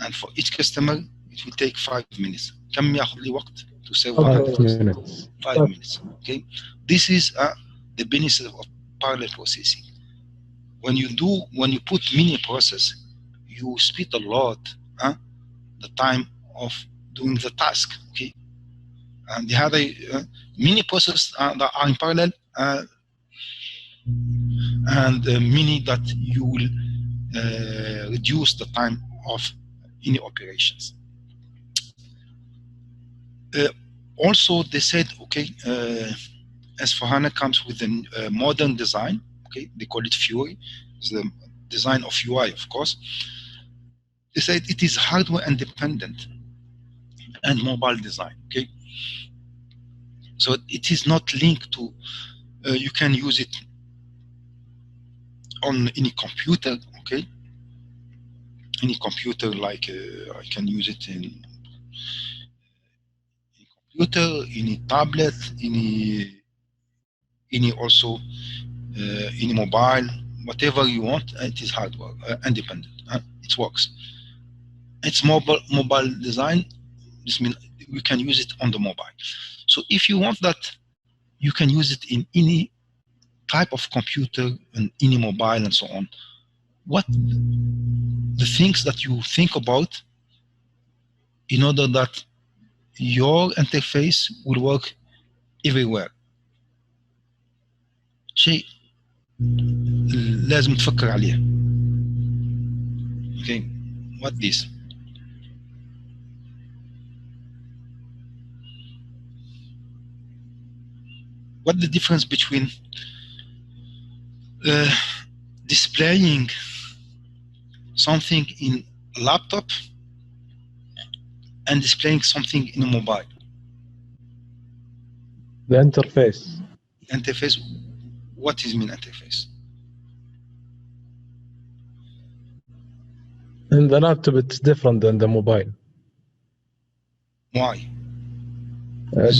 and for each customer it will take 5 minutes. كم ياخذ لي وقت to serve 100 customers? 5 minutes. Okay, this is the benefit of parallel processing. When you put mini process, you speed a lot the time of doing the task. Okay, and the other mini process that are in parallel and mini that you will reduce the time of any operations. Also, they said, okay, S/4HANA comes with a modern design. Okay, they call it Fury. It's the design of UI, of course. They said it is hardware independent and mobile design. Okay, so it is not linked to. You can use it on any computer. Okay, any computer like I can use it in computer, any tablet, any also any mobile, whatever you want. It is hardware independent. It works. It's mobile design. This means we can use it on the mobile. So if you want that, you can use it in any type of computer and any mobile and so on. What the things that you think about in order that your interface will work everywhere. شيء لازم تفكر عليه. Okay, what this? What the difference between displaying something in a laptop and displaying something in a mobile? The interface. Interface. What is mean interface? In the laptop, it's different than the mobile. Why?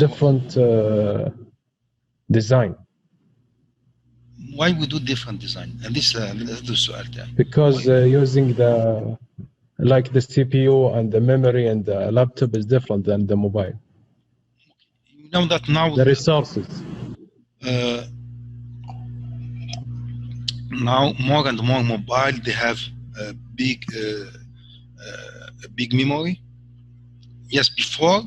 Different design. Why we do different design? And this is السؤال تاعي. Because using the CPU and the memory and the laptop is different than the mobile. You know that now the resources. Now more and more mobile, they have a big memory. Yes, before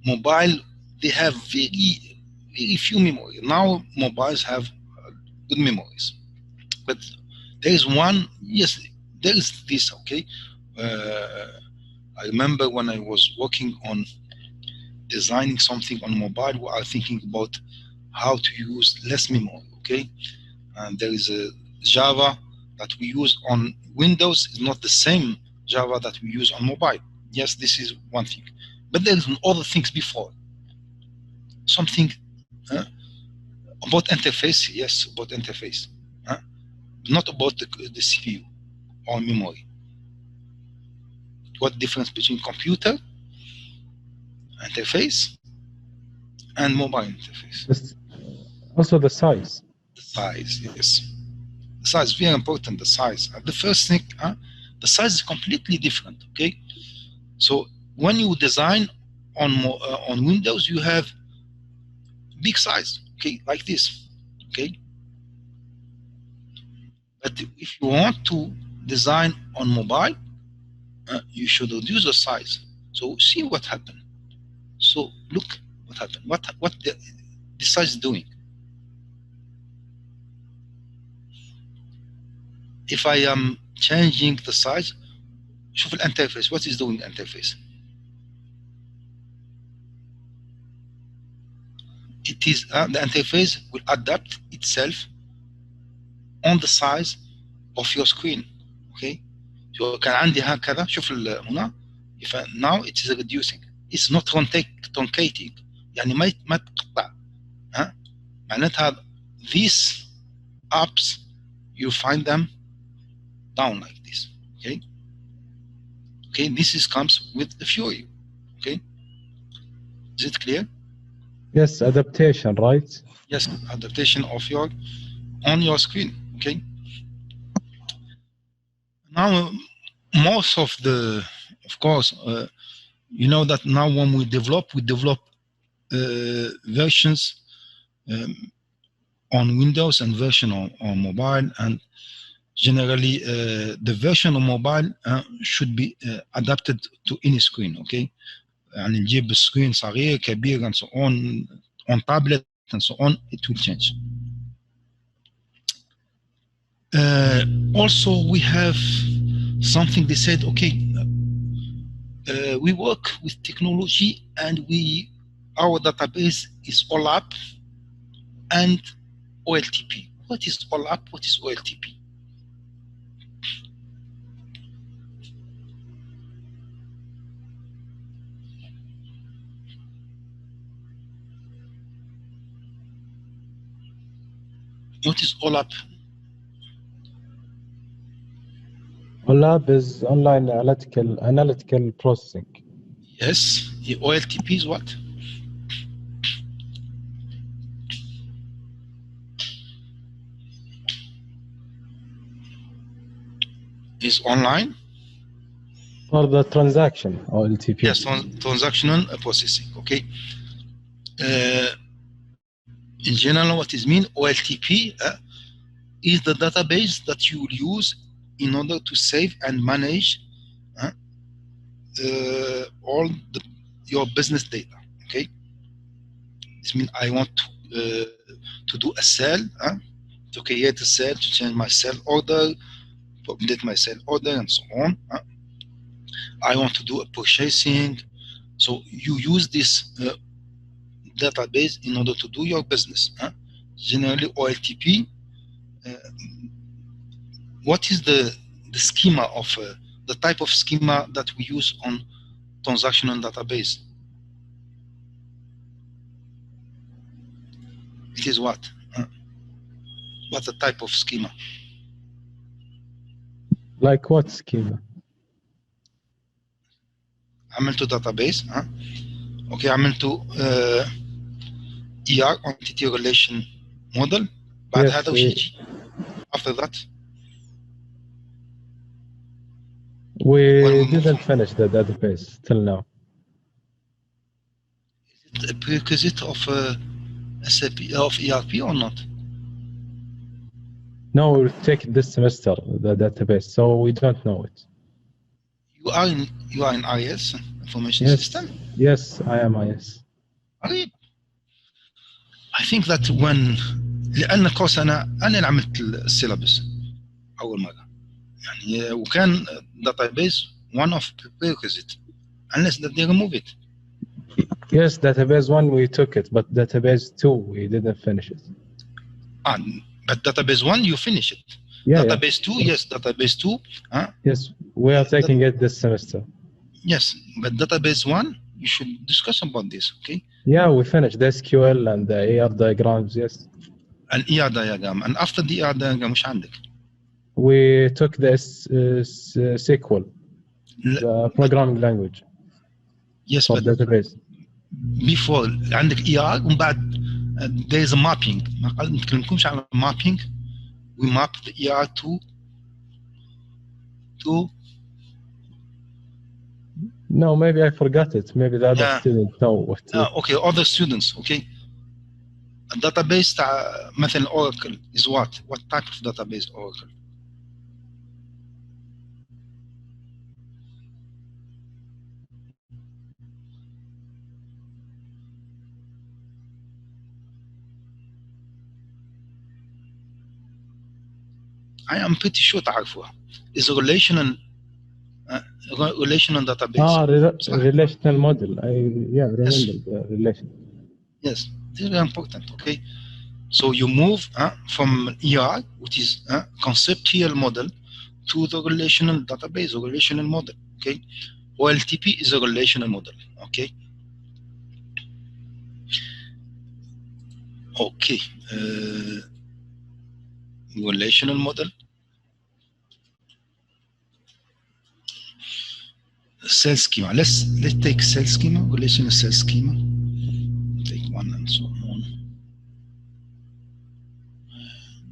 mobile they have very few memory. Now mobiles have good memories, but there is one. Yes, there is this. Okay, I remember when I was working on designing something on mobile, we are thinking about how to use less memory. Okay, and there is a Java that we use on Windows is not the same Java that we use on mobile. Yes, this is one thing, but there is other things before. Something About interface, yes, about interface. Not about the CPU or memory. What difference between computer interface and mobile interface? Also the size. The size, yes. The size is very important, the size. The first thing, the size is completely different, okay? So when you design on Windows, you have big size, okay, like this, okay? But if you want to design on mobile, you should reduce the size. So see what happened. So look what happened. What the size is doing. If I am changing the size, شوف الانترفيس. What is doing interface? It is the interface will adapt itself on the size of your screen. Okay. So كان عندي هكذا شوف هنا. If now it is reducing. It's not truncating. يعني ما تقطع. معناتها these apps you find them down like this. Okay. Okay. This comes with the Fury. Okay. Is it clear? Yes, adaptation, right? Yes, adaptation of on your screen. Okay. Now, most of course, you know that now when we develop versions on Windows and version on mobile, and generally the version on mobile should be adapted to any screen. Okay. يعني نجيب screen صغير كبير and so on tablet and so on, it will change. Also, we have something they said, okay, we work with technology and our database is OLAP and OLTP. What is OLAP? What is OLTP? What is OLAP? OLAP is online analytical processing. Yes. The OLTP is what? Is online? For the transaction, OLTP. Yes, transactional processing. Okay. In general, what is mean OLTP is the database that you will use in order to save and manage all your business data. Okay. This means I want to do a sale, to create a sale, to change my sale order, to update my sale order, and so on. I want to do a purchasing. So you use this database in order to do your business. Generally, OLTP. What is the schema of the type of schema that we use on transactional database? It is what? What's the type of schema? Like what schema? عملته database. Okay, عملته ER entity relation model. بعد هذا وش يجي? After that. We didn't finish the database till now. Is it a prerequisite of SAP of ERP or not? No, we'll take it this semester, the database, so we don't know it. You are in IS, information system? Yes, I am IS. I think that when لأن كورس أنا اللي عملت السيلابس أول مرة يعني وكان database one of the prerequisites unless that they remove it. Yes, database 1 we took it, but database 2 we didn't finish it. But database 1 you finish it. Yeah, database 2, yes, database 2. Yes, we are taking it this semester. Yes, but database 1 you should discuss about this, okay? Yeah, we finished the SQL and the AR diagrams, yes. An ER diagram. And after the ER diagram مش عندك. We took this SQL, the programming language Yes, for but database. before عندك ER ومن بعد there is a mapping. ما نتكلمكمش على mapping. We map the ER to No, maybe I forgot it. Maybe the other students know what. Okay, other students. Okay. A database مثلا Oracle is what? What type of database Oracle? I am pretty sure تعرفوها. Is a relational database. Relational model. Remember the relation. Yes, very important. Okay, so you move from ER, which is conceptual model, to the relational database or relational model. Okay, OLTP is a relational model. Okay. Okay. Relational model. Cell schema. Let's take cell schema, relational cell schema. Take one and so on.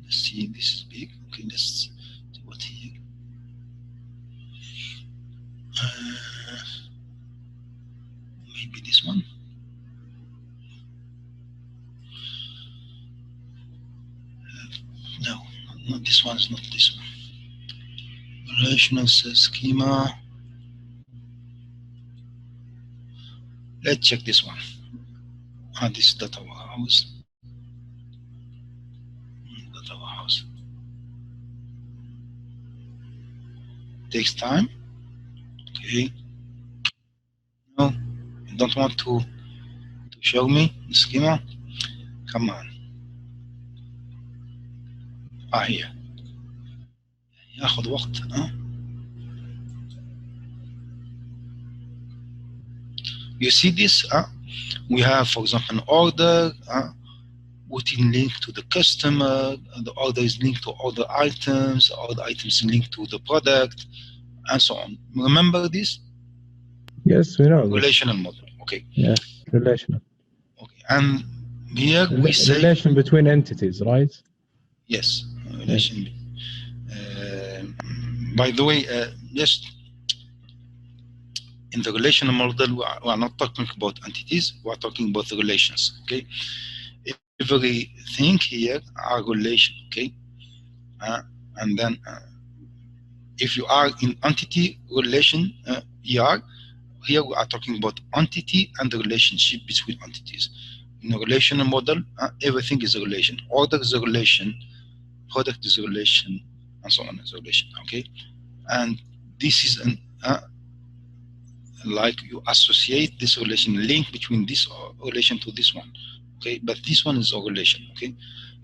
Let's see, this is big. Okay, let's do what here. Maybe this one. No, not this one. Is not this one. Relational cell schema. Let's check this one. This data warehouse. Data warehouse. Takes time. Okay. No, you don't want to show me the schema. Come on. Here. ياخذ وقت. You see this? We have, for example, an order, which is linked to the customer. The order is linked to all the items. All the items linked to the product, and so on. Remember this? Yes, we know. Relational model. Okay. Yeah, relational. Okay, and here we say relation between entities, right? Yes, relation. By the way, just in the relational model, we are not talking about entities. We are talking about the relations. Okay, everything here are relation. Okay, and then if you are in entity relation ER, here we are talking about entity and the relationship between entities. In a relational model, everything is a relation. Order is a relation, product is a relation, and so on is a relation. Okay, and this is an like you associate this relation, link between this relation to this one. Okay, but this one is a relation. Okay,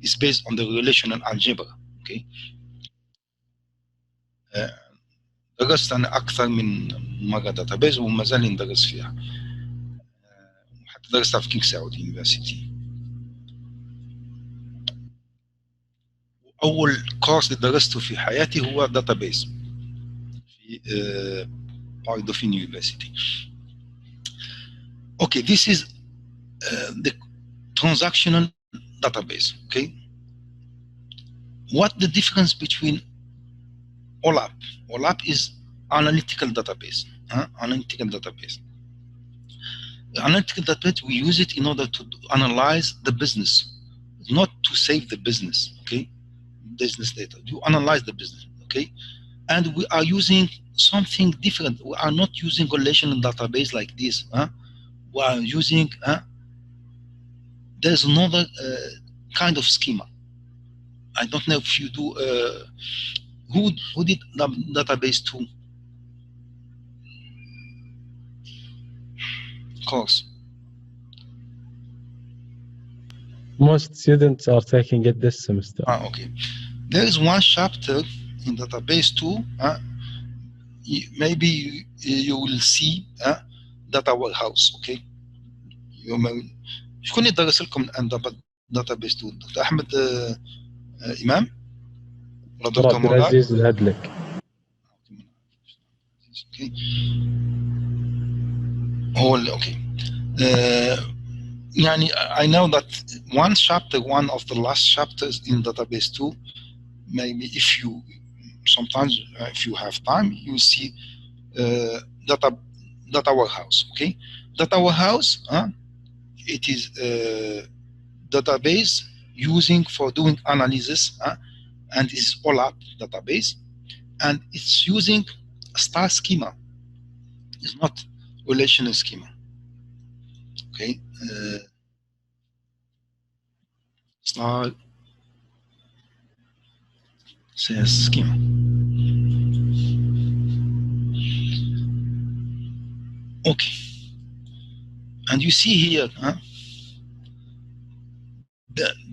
it's based on the relational algebra. Okay. درست أنا أكثر من مرة داتابيز وما زال ندرس فيها. حتى درستها في كينغ ساود يونيفرسيتي. أول كورس اللي درسته في حياتي هو داتابيز في باردوفين يونيفرسيتي. Okay, this is the transactional database. Okay, what the difference between OLAP? OLAP is analytical database. Analytical database. The analytical database, we use it in order to analyze the business, not to save the business. Okay, business data. You analyze the business. Okay, and we are using something different. We are not using relational database like this. We are using. There's another kind of schema. I don't know if you do. Who did database 2 course? Most students are taking it this semester. Okay. There is one chapter in database 2. Maybe you will see data warehouse. Okay. شكون اللي درس لكم داتابيس تول؟ دكتور احمد امام ولا دكتور عبد مراد؟ العزيز الهدلك. هو اوكي. يعني I know that one of the last chapters in database 2, maybe if you sometimes if you have time you see data warehouse. Okay, data warehouse it is a database using for doing analysis and it's OLAP database, and it's using a star schema. It's not relational schema. Okay, star says schema. Okay, and you see here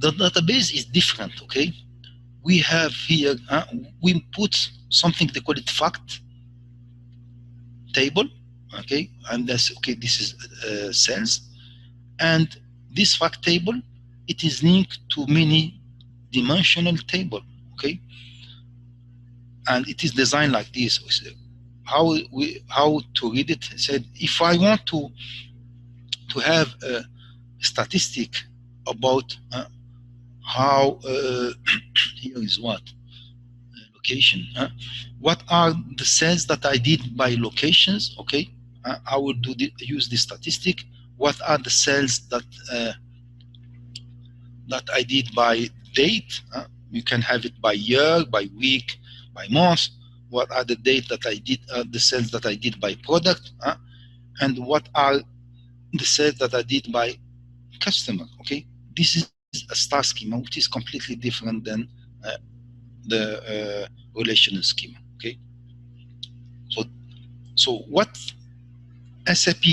the database is different. Okay, we have here we put something they call it fact table. Okay, and that's okay. This is cells, and this fact table it is linked to many dimensional table. Okay, and it is designed like this. How to read it? It said if I want to have a statistic about how here is what location. What are the cells that I did by locations? Okay, I will use this statistic. What are the cells that I did by date? You can have it by year, by week, by month. What are the date that I did? The cells that I did by product, and what are the cells that I did by customer? Okay, this is a star schema, which is completely different than the relational schema. Okay, so what SAP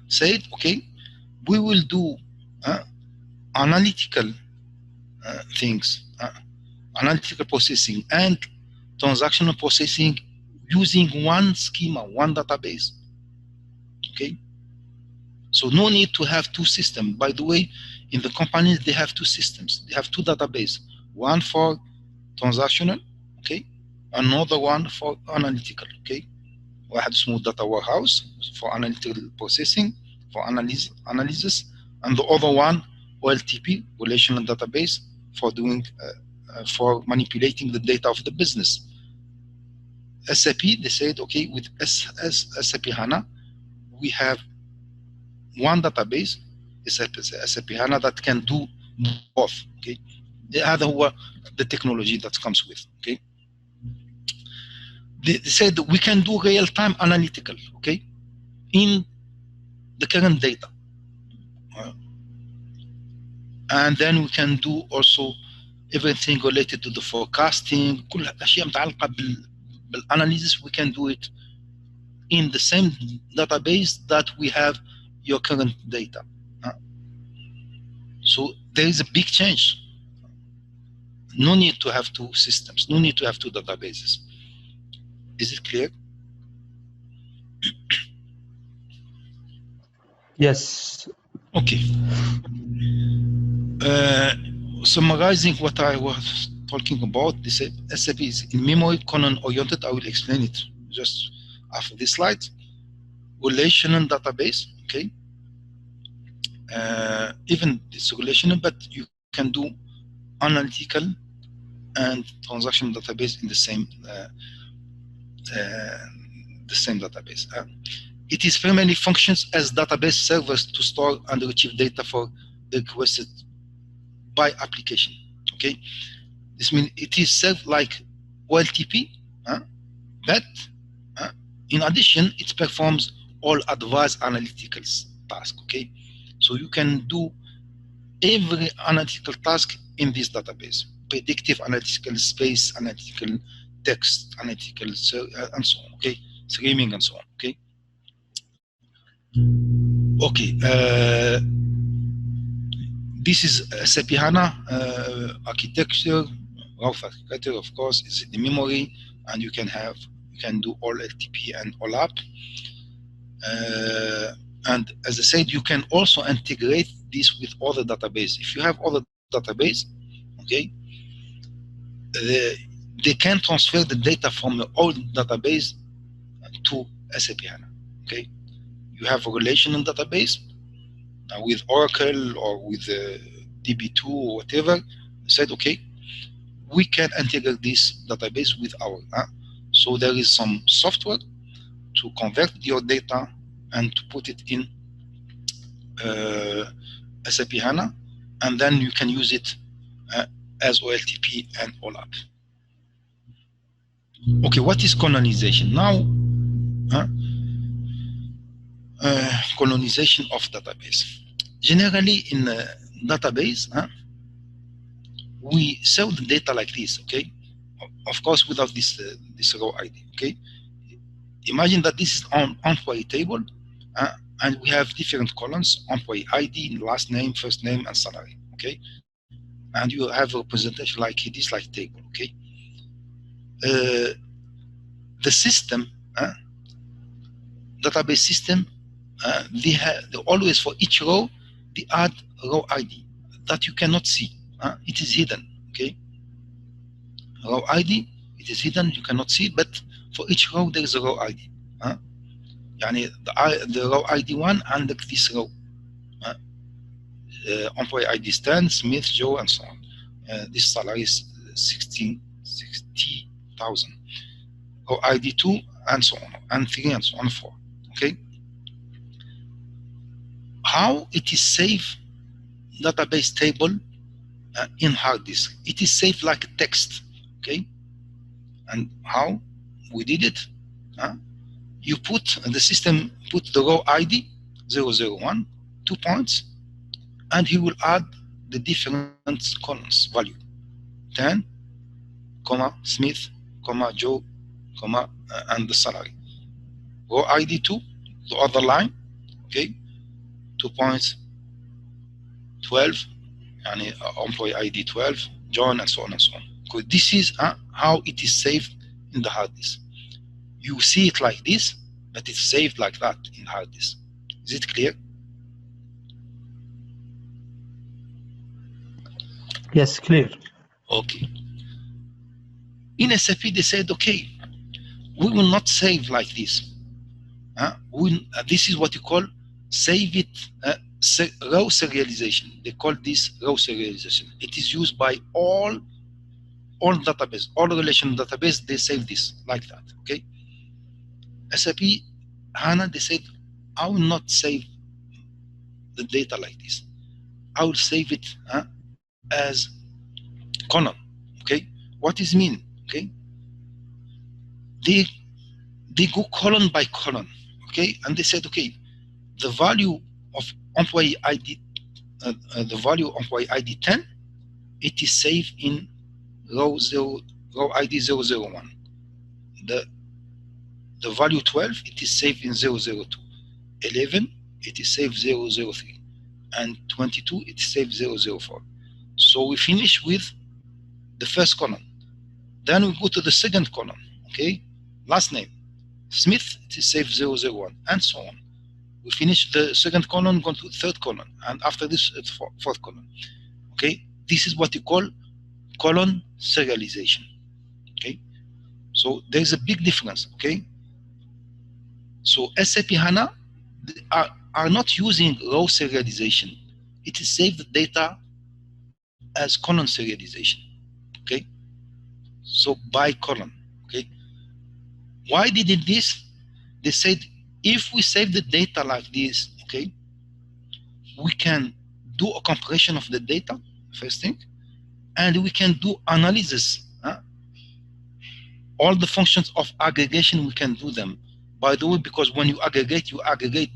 said, okay, we will do analytical things, analytical processing and transactional processing using one schema, one database. Okay, so no need to have two systems. By the way, in the companies they have two systems. They have two databases, one for transactional, okay, another one for analytical. Okay, واحد اسمه data warehouse for analytical processing, for analysis, and the other one OLTP, relational database, for doing for manipulating the data of the business. SAP, they said, okay, with SAP HANA, we have one database, SAP HANA, that can do both. Okay, هذا هو the technology that comes with. Okay, they said we can do real-time analytical, okay, in the current data, and then we can do also everything related to the forecasting. كل الأشياء متعلقة بالanalysis, we can do it in the same database that we have your current data. So there is a big change. No need to have two systems, no need to have two databases. Is it clear? Yes. Okay. Summarizing what I was talking about, this SAP is in memory column oriented. I will explain it just after this slide. Relational database, okay. Even it's relational, but you can do analytical and transactional database in the same database. It is primarily functions as database servers to store and retrieve data for requested by application. Okay, this means it is served like OLTP, but in addition, it performs all advanced analytical tasks. Okay, so you can do every analytical task in this database: predictive analytical, space analytical, text analytical, and so on. Okay, streaming and so on. Okay. Okay. This is SAP HANA architecture. Rough architecture, of course, is the memory, and you can do all LTP and OLAP. And as I said, you can also integrate this with other database. If you have other database, okay, they can transfer the data from your old database to SAP HANA. Okay, you have a relational database with Oracle or with DB2 or whatever. Said, okay, we can integrate this database with our. So there is some software to convert your data and to put it in SAP HANA, and then you can use it as OLTP and OLAP. Okay, what is colonization? Now, colonization of database. Generally, in a database, we save the data like this, okay? Of course, without this row ID, okay? Imagine that this is on employee table, and we have different columns: employee ID, last name, first name, and salary, okay? And you have a representation like this, like table, okay? The system, database system, they always for each row, they add row ID that you cannot see. It is hidden, okay? Row ID, it is hidden, you cannot see, but for each row there is a row ID. يعني the row ID 1 عندك this row. Employee ID Stan, Smith, Joe, and so on. This salary is 60,000. Row ID 2, and so on, and 3, and so on, 4. Okay. How it is saved database table in hard disk? It is saved like text. Okay. And how we did it? You put the system put the row ID 001, 2 points, and he will add the different columns value 10, comma Smith, comma Joe, comma and the salary. Row ID 2, the other line, okay, 2 points 12, and employee ID 12, John, and so on and so on. Because this is how it is saved in the hard disk. You see it like this, but it's saved like that in hard disk. Is it clear? Yes, clear. Okay. In SAP, they said, okay, we will not save like this. This is what you call save it row serialization. They call this row serialization. It is used by all database, all relational database. They save this like that. Okay. SAP HANA, they said, I will not save the data like this. I will save it as column. Okay. What does it mean? Okay. They go column by column. Okay. And they said, okay, the value of employee ID, the value of employee ID 10, it is saved in row ID 001. The value 12, it is saved in 002. 11, it is saved 003. And 22, it is saved 004. So we finish with the first column. Then we go to the second column, okay? Last name, Smith, it is saved 001, and so on. We finish the second column, go to third column, and after this, it's fourth column, okay? This is what you call column serialization, okay? So there's a big difference, okay? So SAP HANA are not using row serialization. It is saved the data as column serialization, okay? So by column, okay? Why they did this? They said, if we save the data like this, okay, we can do a compression of the data, first thing, and we can do analysis. All the functions of aggregation, we can do them. By the way, because when you aggregate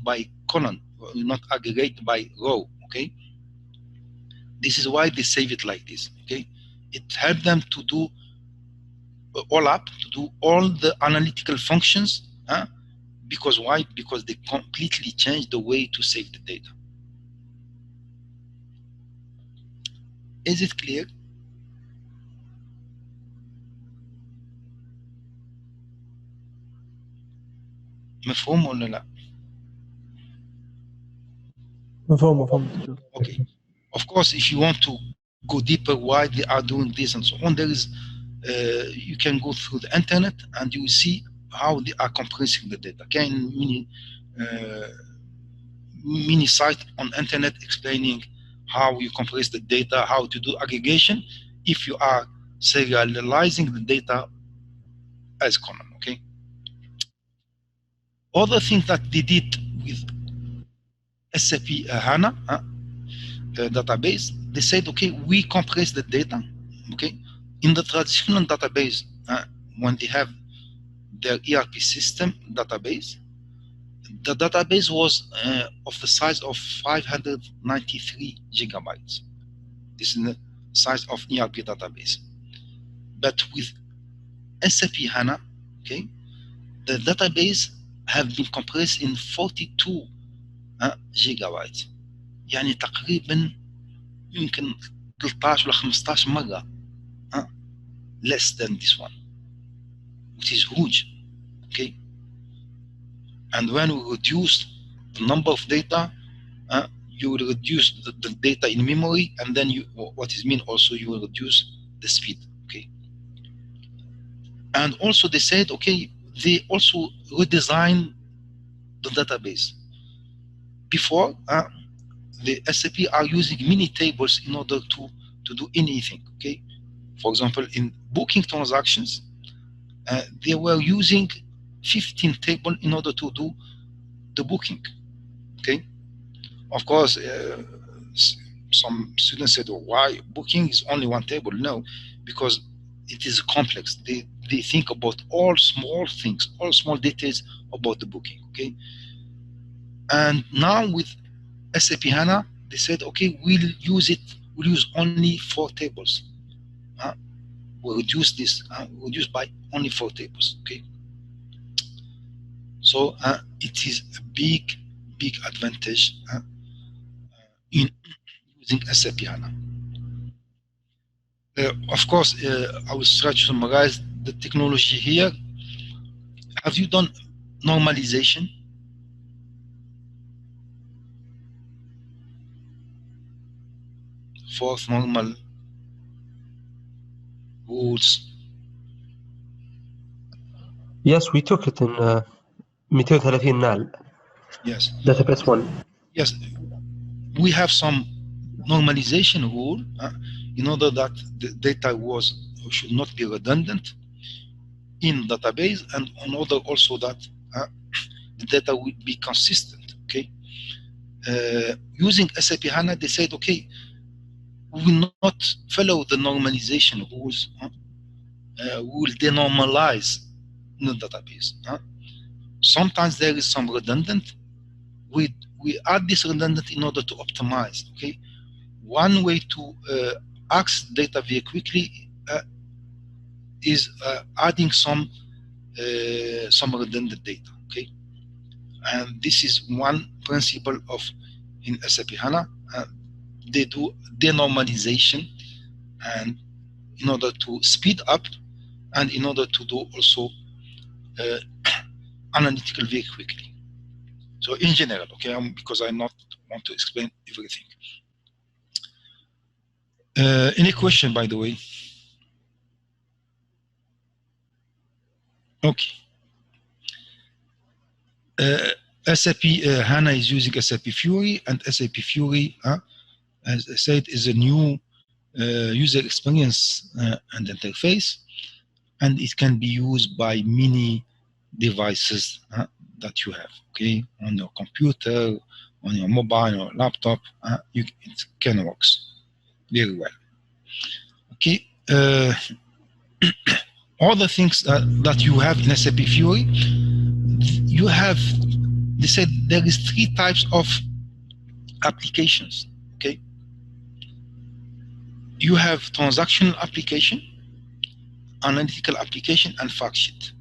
by column, you not aggregate by row, okay? This is why they save it like this, okay? It helps them to do all up, to do all the analytical functions, because why? Because they completely change the way to save the data. Is it clear? مفهوم ولا لا؟ مفهوم دكتور. Okay. Of course, if you want to go deeper, why they are doing this and so on, there is you can go through the internet and you will see how they are compressing the data. Can many site on internet explaining how you compress the data, how to do aggregation if you are serializing the data as common. Okay. Other thing that they did with SAP HANA database, they said, okay, we compress the data. Okay, in the traditional database, when they have their ERP system database, the database was of the size of 593 gigabytes. This is the size of ERP database. But with SAP HANA, okay, the database have been compressed in 42 gigabytes. يعني تقريبا يمكن 13 ولا 15 مرة less than this one, which is huge. Okay, and when we reduce the number of data, you will reduce the data in memory, and then what is mean also you will reduce the speed. Okay, and also they said, okay, they also redesign the database. Before, the SAP are using many tables in order to do anything. Okay, for example, in booking transactions, they were using 15 tables in order to do the booking. Okay, of course, some students said, oh, why booking is only one table? No, because it is complex. They think about all small things, all small details about the booking. Okay, and now with SAP HANA, they said, okay, we'll use only 4 tables. We'll reduce this, we'll reduce by only 4 tables. Okay, so it is a big advantage in using SAP HANA. Of course, I will try to summarize the technology here. Have you done normalization? Fourth normal rules. Yes, we took it in 230 نال. Yes. Database 1. Yes, we have some normalization rule in order that the data should not be redundant in database, and in order also that the data will be consistent. Okay, using SAP HANA, they said, okay, we will not follow the normalization rules. We will denormalize the database. Sometimes there is some redundant. We add this redundant in order to optimize. Okay, one way to access data very quickly is adding some redundant data. Okay, and this is one principle of in SAP HANA. They do denormalization, and in order to speed up, and in order to do also analytical very quickly. So in general, okay, because I not want to explain everything. Any question, by the way? Okay. SAP HANA is using SAP Fiori, and SAP Fiori, as I said, is a new user experience and interface, and it can be used by many devices that you have. Okay, on your computer, on your mobile or laptop, it can work very well. Okay, all the things that you have in SAP Fiori, you have. They said there is 3 types of applications. Okay, you have transactional application, analytical application, and fact sheet.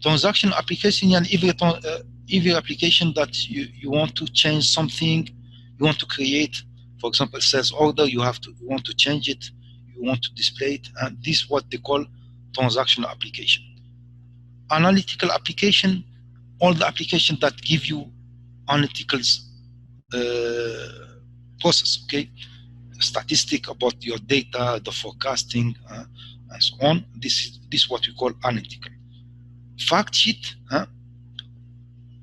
Transactional application, and every application that you want to change something, you want to create, for example, sales order, you want to change it, you want to display it, and this is what they call transactional application. Analytical application, all the applications that give you analyticals process, okay? Statistic about your data, the forecasting, and so on. This is what we call analytical. Fact sheet,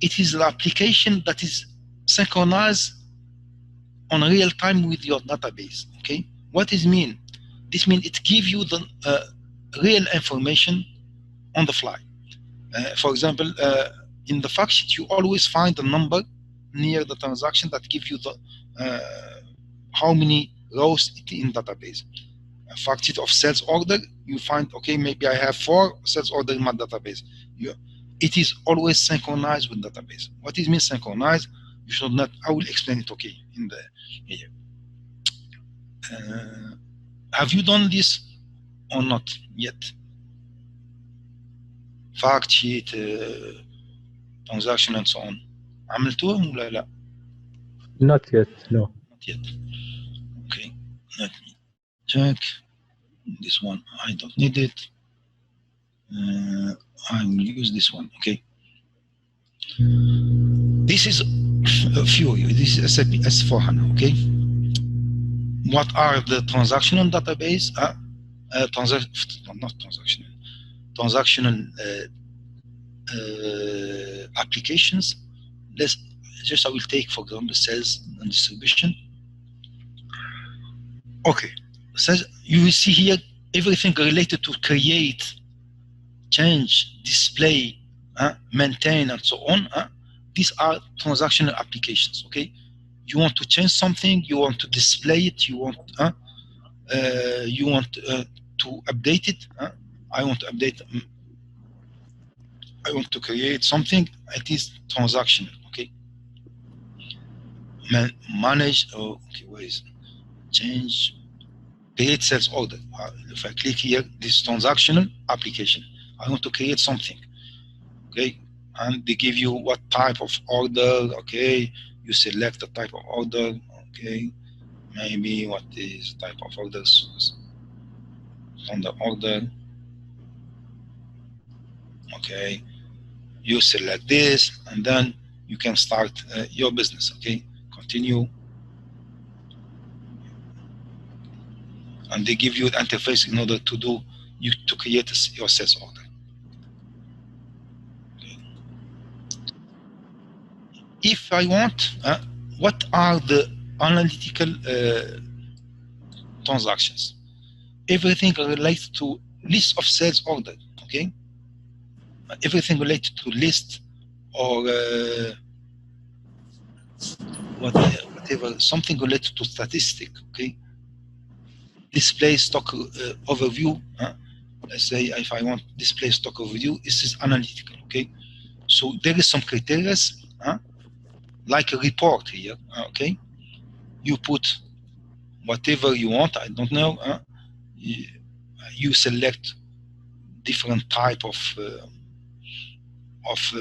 it is the application that is synchronized on real time with your database, okay? What does it mean? This means it gives you the real information on the fly. For example, in the fact sheet, you always find a number near the transaction that gives you the how many rows in database. A fact sheet of sales order, you find, okay, maybe I have 4 sales order in my database. It is always synchronized with database. What it means synchronized? You should not. I will explain it, okay, in the here. Have you done this or not yet? Fact sheet, transaction, and so on. عملتوهم ولا لا؟ Not yet, no. Not yet. Okay, let me check. This one, I don't need it. I will use this one, okay. This is Fury, this is SAP S4HANA, okay. What are the transactional database? Transactional applications. I will take, for example, sales and distribution. Okay, so you will see here everything related to create, change, display, maintain, and so on. These are transactional applications, okay? You want to change something, you want to display it, you want to update it. I want to update, I want to create something, it is transactional, okay? Manage, okay, where is it? Change, create sales order. If I click here, this transactional application. I want to create something, okay? And they give you what type of order, okay? You select the type of order, okay? Maybe what is type of orders on the order, okay? You select this, and then you can start your business, okay? Continue. And they give you the interface in order to create your sales order. Okay. If I want, what are the analytical transactions? Everything relates to list of sales order, okay? Everything related to list or whatever, something related to statistic, okay? Display stock overview. Let's say if I want display stock overview, this is analytical, okay? So there is some criteria, like a report here, okay? You put whatever you want, I don't know. You select different type of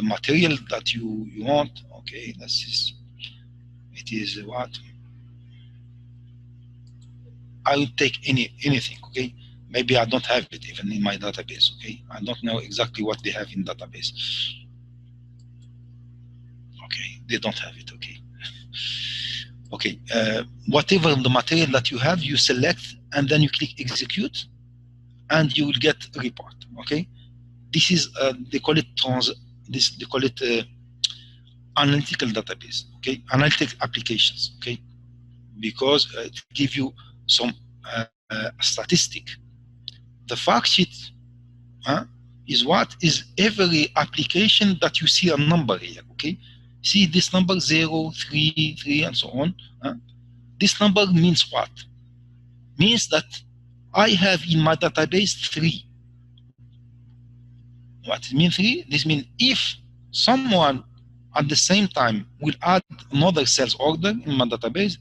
material that you want, okay? This is, it is what? I will take anything, okay? Maybe I don't have it even in my database, okay? I don't know exactly what they have in database. Okay, they don't have it, okay. Okay, whatever the material that you have, you select, and then you click execute, and you will get a report, okay? This is, they call it analytical database, okay? Analytic applications, okay? Because it gives you some statistic. The fact sheet is what is every application that you see a number here, okay? See this number 0, 3, 3, and so on. This number means what? Means that I have in my database 3. What it means 3? This means if someone at the same time will add another sales order in my database,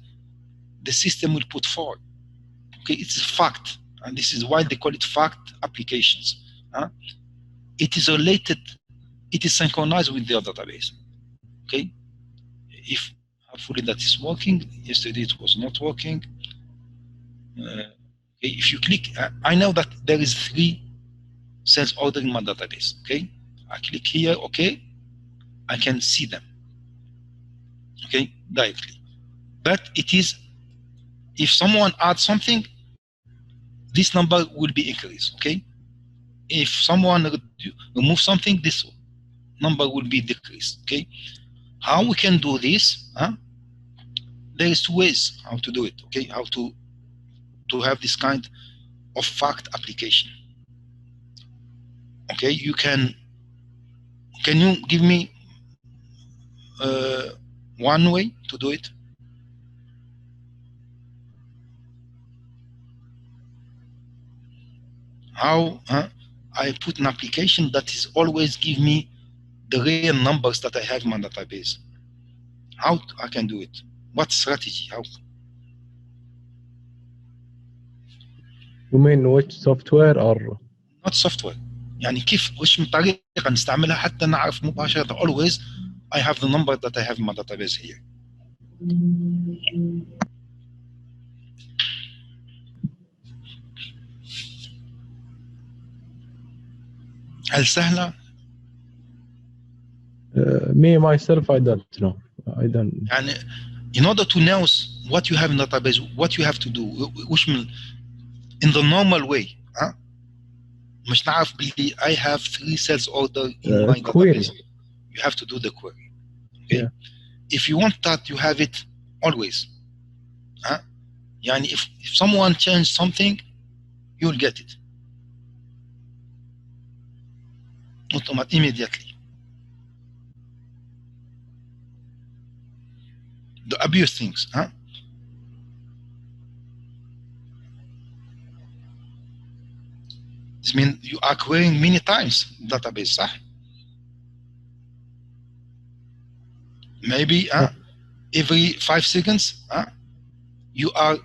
the system will put 4. Okay, it's a fact, and this is why they call it fact applications. It is related, it is synchronized with their database. Okay, if hopefully that is working. Yesterday it was not working. Okay, if you click, I know that there is 3 sales order in my database. Okay, I click here. Okay, I can see them. Okay, directly. but it is, if someone adds something, this number will be increased. Okay, if someone removes something, this number will be decreased. Okay, how we can do this? There is two ways how to do it. Okay, how to have this kind of fact application. Okay, can you give me one way to do it? How I put an application that is always give me the real numbers that I have in my database. How I can do it? What strategy? How? You mean which software or not software. يعني كيف وش من طريقة نستعملها حتى نعرف مباشرة always I have the number that I have in my database here. هل سهلة؟ me myself I don't know. I don't. يعني in order to know what you have in the database, what you have to do, وش من in the normal way. مش نعرف بلي I have 3 sales order in my query. database. You have to do the query. Okay? Yeah. If you want that, you have it always. يعني if someone changes something, you'll get it. Immediately. The obvious things. This means you are querying many times database, صح? Maybe every 5 seconds you are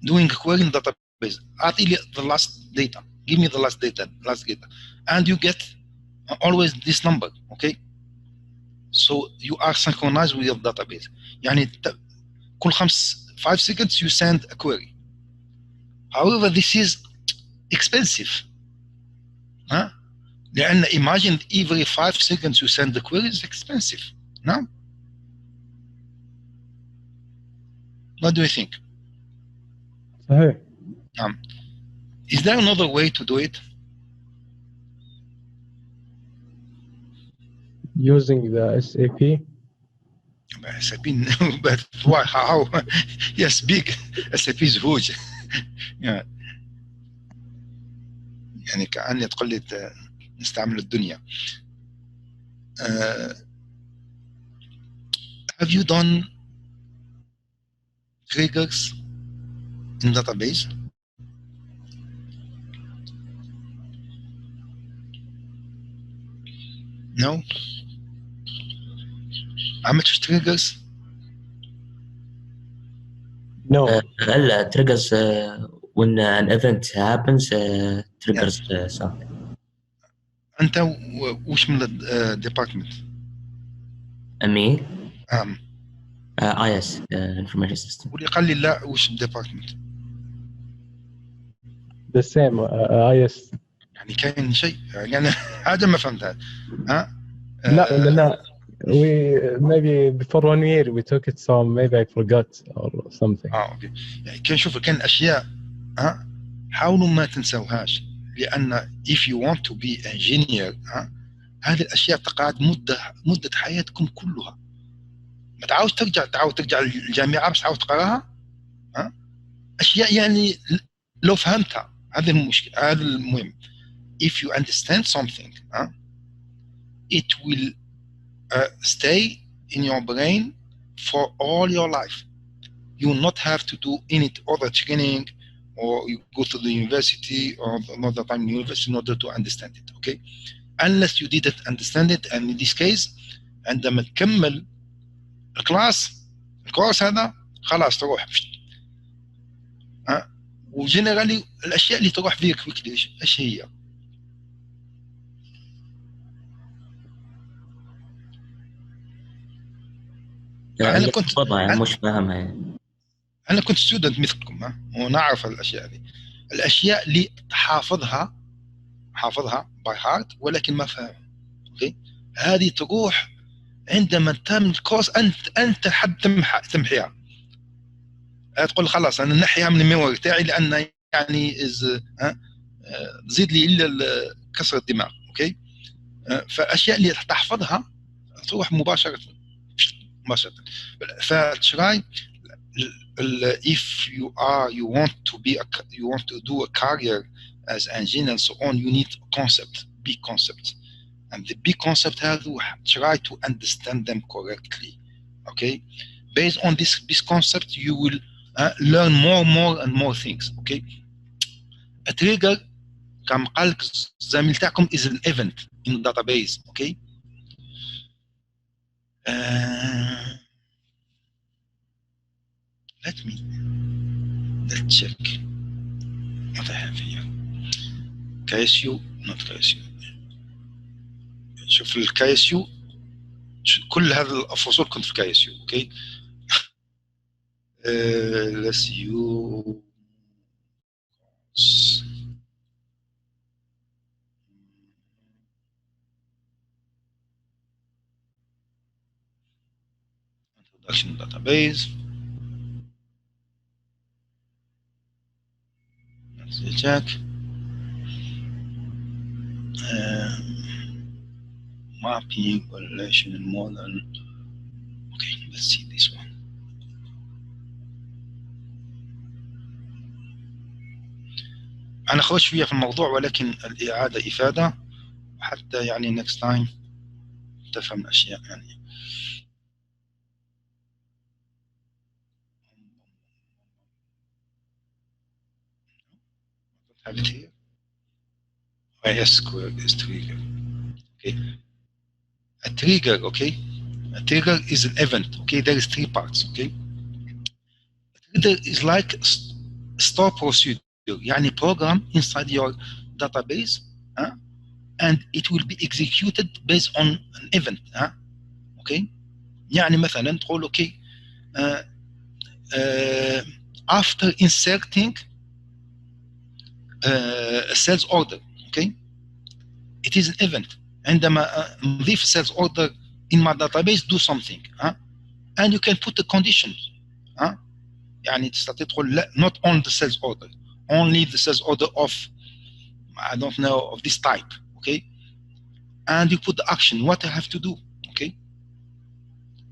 doing a query in database. Add the last data. Give me the last data, and you get always this number. Okay. So you are synchronized with your database. يعني كل 5 seconds you send a query. However, this is expensive. لأن imagine every 5 seconds you send the query is expensive. No? What do you think? صحيح. Is there another way to do it? Using the SAP? SAP, but why? How? Yes, big. SAP is huge. Yeah. يعني كأني تقول لي نستعمل الدنيا. Have you done triggers in database? No? عملتش triggers؟ No. triggers when an event happens triggers something. أنت وش من الديبارتمنت؟ me IS information system. واللي قال لي لا وش الديبارتمنت؟ The same IS. يعني كاين شيء يعني هذا ما فهمتها. لا we maybe before 1 year we took it, so maybe I forgot or something. اوكي. يعني كان شوف كان اشياء حاولوا ما تنسوهاش، لان if you want to be engineer هذه الاشياء تقعد مده حياتكم كلها. ما تعاودش ترجع الجامعه باش تعاود تقراها. اشياء يعني لو فهمتها هذا المشكله، هذا المهم. if you understand something it will stay in your brain for all your life. You will not have to do any other training or you go to the university or another time in university in order to understand it. Okay, unless you didn't understand it. And in this case عندما تكمل الكورس هذا خلاص تروح. وجنرالي الاشياء اللي تروح فيك كويكلي ايش هي؟ أنا كنت مش فاهمها يعني. أنا كنت ستودنت مثلكم ونعرف الأشياء دي. الأشياء اللي حافظها باي هارت ولكن ما فاهم. أوكي، هذه تروح عندما تعمل كورس أنت حاب تمحيها. تقول خلاص انا نحيها من الميموري تاعي لان يعني تزيد لي الا كسر الدماغ. اوكي، فاشياء اللي تحفظها تروح مباشره. فتراي if you want to do a career as engineer and so on, you need big concepts, and the big concept هذو try to understand them correctly. Okay, based on this concept you will learn more and more things. Okay, a trigger كما قال لك الزميل تاعكم is an event in the database. Okay, let's check what I have here. KSU, not KSU. شوف الكايسيو كل هذه الفصول كنت في كايسيو. اوكي، LSU introduction database. Let's check. Mapping, correlation, and model. Okay, let's see this one. أنا خوش شوية في الموضوع ولكن الإعادة إفادة حتى يعني next time تفهم الأشياء يعني. Have it here. IS squared is trigger. Okay. A trigger, okay. A trigger is an event. Okay, there is 3 parts. Okay. A trigger is like a store procedure. يعني program inside your database, and it will be executed based on an event. Okay. يعني مثلا تقول okay, after inserting a sales order. Okay. It is an event. عندما نضيف sales order in my database, do something. And you can put the conditions. يعني تستطيع تقول لا, not on the sales order, only the sales order of, I don't know, of this type. Okay, and you put the action, what I have to do. Okay,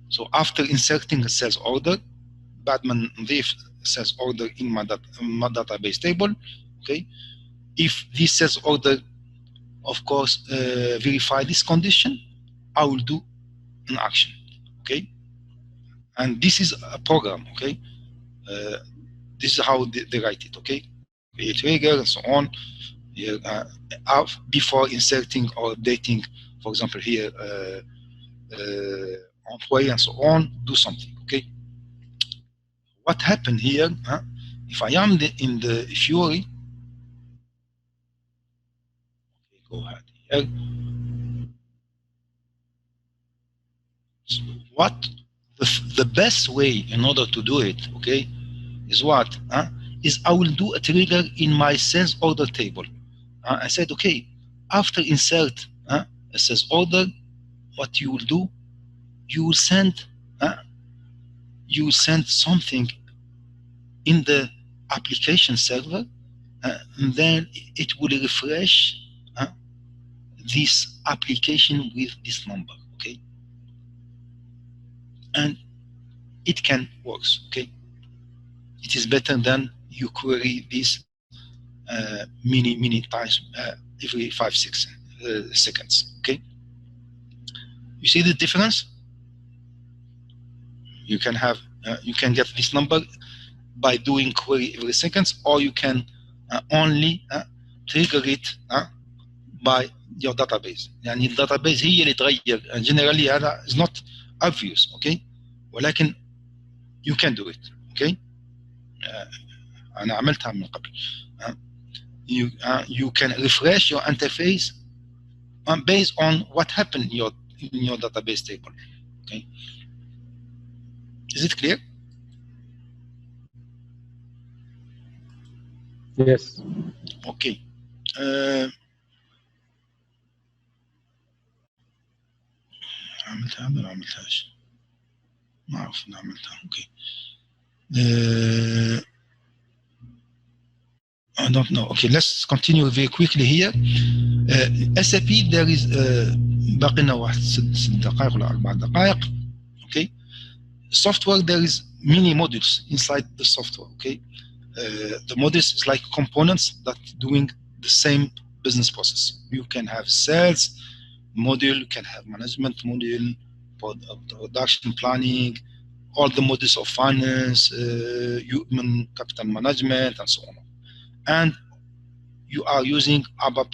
so after inserting a sales order, بعد ما نضيف sales order in my database table. Okay, if this sales order of course verify this condition, I will do an action. Okay, and this is a program. Okay, this is how they write it. Okay, a trigger and so on. Before inserting or updating, for example here, employee and so on, do something. Okay, what happened here? If I am in the Fury, okay, go ahead here. So what the best way in order to do it, okay, is what? Is I will do a trigger in my sales order table. I said, okay, after insert a sales order, what you will do, you will send something in the application server, and then it will refresh this application with this number. Okay, and it can work. Okay, it is better than you query this many times every 5-6 seconds. Okay, you see the difference? You can have you can get this number by doing query every seconds, or you can only trigger it by your database. يعني الداتابيز هي اللي تغير. And generally هذا is not obvious. Okay, ولكن you can do it. Okay, أنا عملتها من قبل. You can refresh your interface based on what happened in your database table. Okay, is it clear? Yes. Okay. عملتها ولا ما عملتهاش؟ ما أعرف إن عملتها. Okay. I don't know. Okay, let's continue very quickly here. SAP there is باقي لنا واحد 6 دقائق ولا 4 دقائق. Okay, software there is many modules inside the software. Okay, the modules is like components that doing the same business process. You can have sales module, you can have management module, production planning, all the modules of finance, human capital management, and so on. And you are using ABAP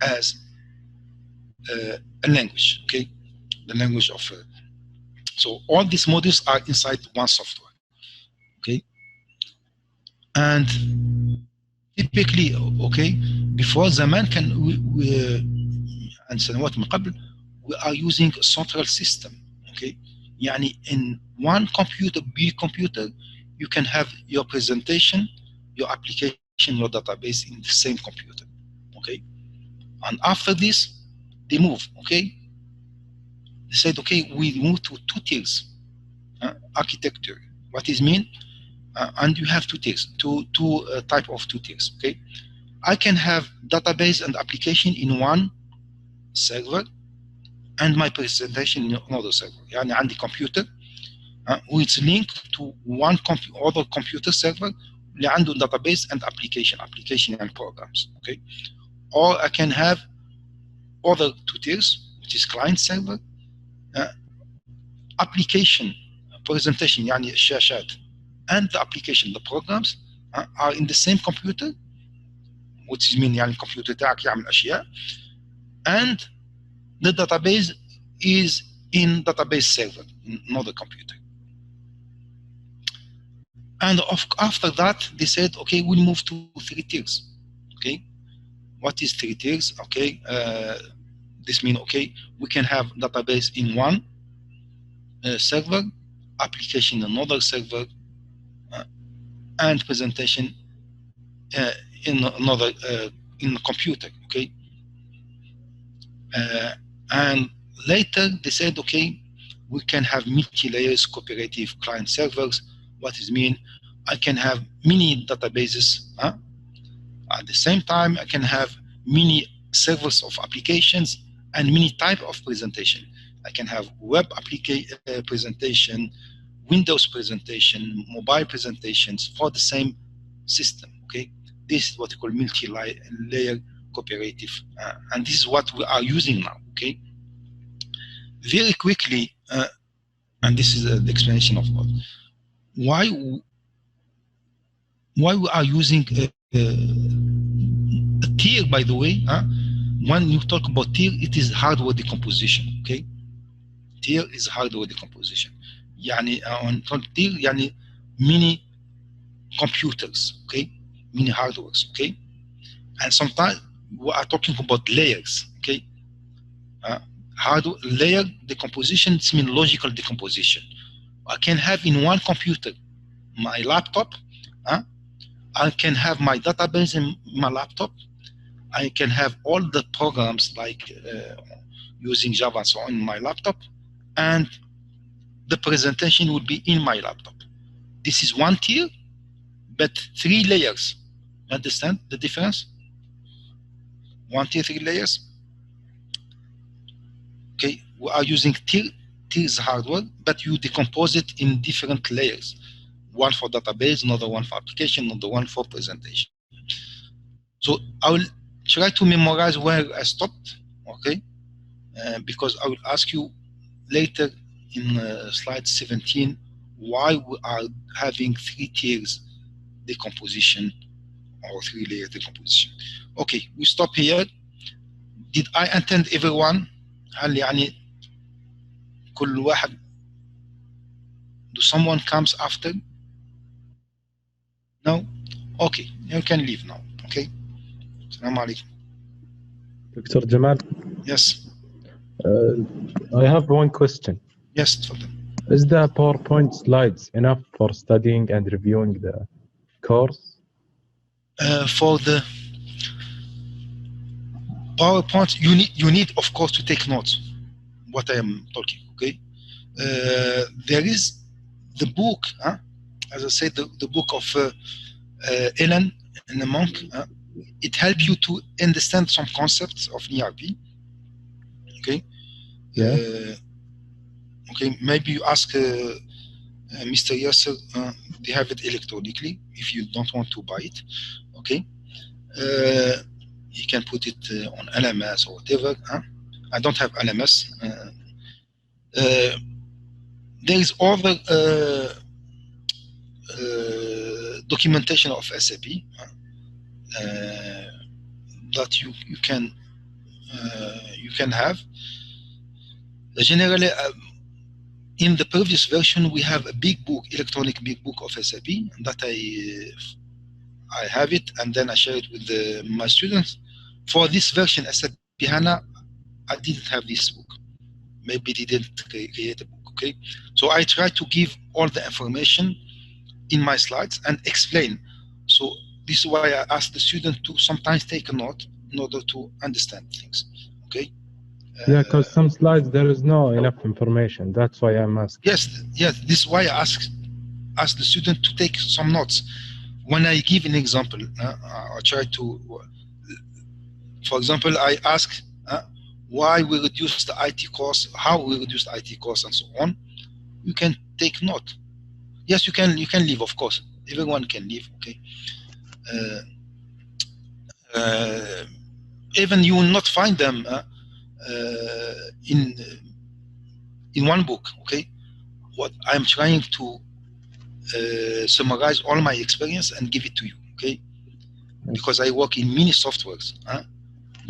as a language, okay? The language of so all these modules are inside one software, okay? And typically, okay, before zaman can and سنوات من قبل, we are using a central system, okay? يعني in one computer, big computer, you can have your presentation, your application, your database in the same computer, okay? And after this, they move, okay? They said, okay, we move to 2 tiers architecture. What is mean? And you have 2 tiers, two type of 2 tiers, okay? I can have database and application in one server and my presentation in another server. يعني عندي computer which linked to one other computer server اللي عنده database and application and programs, okay? Or I can have other 2 tiers, which is client server, application presentation يعني الشاشات and the application, the programs are in the same computer, which mean يعني الكمبيوتر تاعك يعمل أشياء, and the database is in database server, not the computer. And after that, they said, okay, we'll move to 3 tiers, okay? What is 3 tiers? Okay, this means, okay, we can have database in one server, application in another server, and presentation in another in the computer, okay? And later they said, okay, we can have multi-layers cooperative client servers. What does it mean? I can have many databases. At the same time, I can have many servers of applications and many type of presentation. I can have web presentation, Windows presentation, mobile presentations for the same system, okay? This is what we call multi-layer cooperative, and this is what we are using now, okay? Very quickly, and this is the explanation of why we are using a tier, by the way. When you talk about tier, it is hardware decomposition, okay? Tier is hardware decomposition. يعني on tier يعني many computers, okay? Many hardwares, okay? And sometimes we are talking about layers, okay? Hardware layer decomposition means logical decomposition. I can have in one computer my laptop, I can have my database in my laptop, I can have all the programs like using Java and so on in my laptop, and the presentation will be in my laptop. This is one tier, but 3 layers. Understand the difference? 1 tier, 3 layers. Okay, we are using tiers hardware, but you decompose it in different layers. One for database, another one for application, another one for presentation. So I will try to memorize where I stopped, okay? Because I will ask you later in slide 17 why we are having 3 tiers decomposition or 3 layer decomposition. Okay, we stop here. Did I attend everyone? هل يعني كل واحد? Do someone comes after? No? Okay, you can leave now. Okay. Assalamu alaikum. Dr. Jamal? Yes. I have one question. Yes, تفضل. Is the PowerPoint slides enough for studying and reviewing the course? For the PowerPoint, you need of course to take notes what I am talking, okay? There is the book, as I said, the book of Ellen and the monk. It helps you to understand some concepts of ERP. Okay. Okay. Maybe you ask Mr. Yasser. They have it electronically if you don't want to buy it. Okay. You can put it on LMS or whatever. I don't have LMS. There is other documentation of SAP that you can have. Generally, in the previous version, we have a big book, electronic big book of SAP that I have it, and then I share it with my students. For this version, SAP HANA, I didn't have this book. Maybe they didn't create a book. Okay, so I try to give all the information in my slides and explain. So this is why I ask the student to sometimes take a note in order to understand things. Okay. Yeah, because some slides there is no enough information. That's why I'm asking. Yes. This is why I ask the student to take some notes. When I give an example, I try to. For example, I ask why we reduce the IT cost, how we reduce the IT cost, and so on. You can take note. Yes, you can leave, of course. Everyone can leave. Okay. Even you will not find them in one book. Okay. What I'm trying to summarize all my experience and give it to you. Okay. Because I work in many softwares.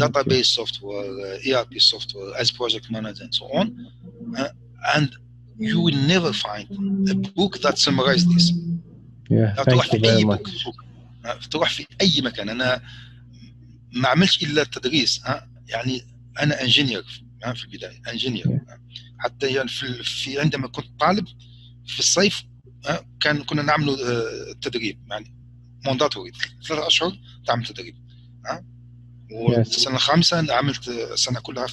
Database software, ERP software, as project manager, and so on. And you will never find a book that summarizes this. Yeah, thank you very much. تروح في أي مكان. أنا ما عملش إلا التدريس. يعني أنا انجينير في البداية، انجينير. حتى يعني في عندما كنت طالب في الصيف كنا نعمل تدريب، يعني مونداتوري 3 أشهر تعمل تدريب. والسنة الخامسة عملت السنة كلها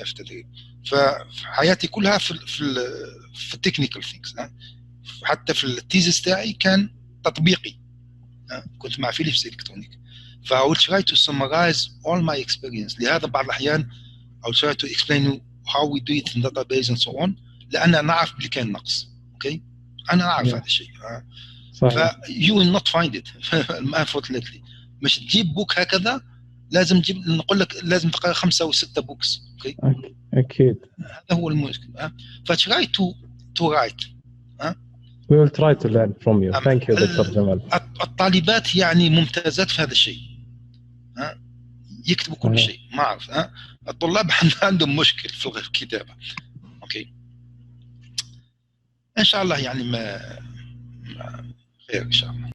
في تدريب. فحياتي كلها في التكنيكال ثينكس. حتى في التيزيس تاعي كان تطبيقي. كنت مع فيليبس إلكترونيك. ف I will try to summarize all my experience. لهذا بعض الأحيان I will try to explain how we do it in database and so on. لأن أنا أعرف اللي كان نقص. Okay. أنا أعرف هذا الشيء. ف you will not find it unfortunately. مش تجيب بوك هكذا، لازم تجيب، نقول لك لازم تقرأ 5 أو 6 بوكس. اوكي اكيد هذا هو المشكل. فتراي تو رايت. We will try to learn from you. Thank you دكتور جمال. الطالبات يعني ممتازات في هذا الشيء. يكتبوا كل شيء. ما اعرف. الطلاب عندهم مشكل في الكتابة. اوكي ان شاء الله يعني ما خير ان شاء الله.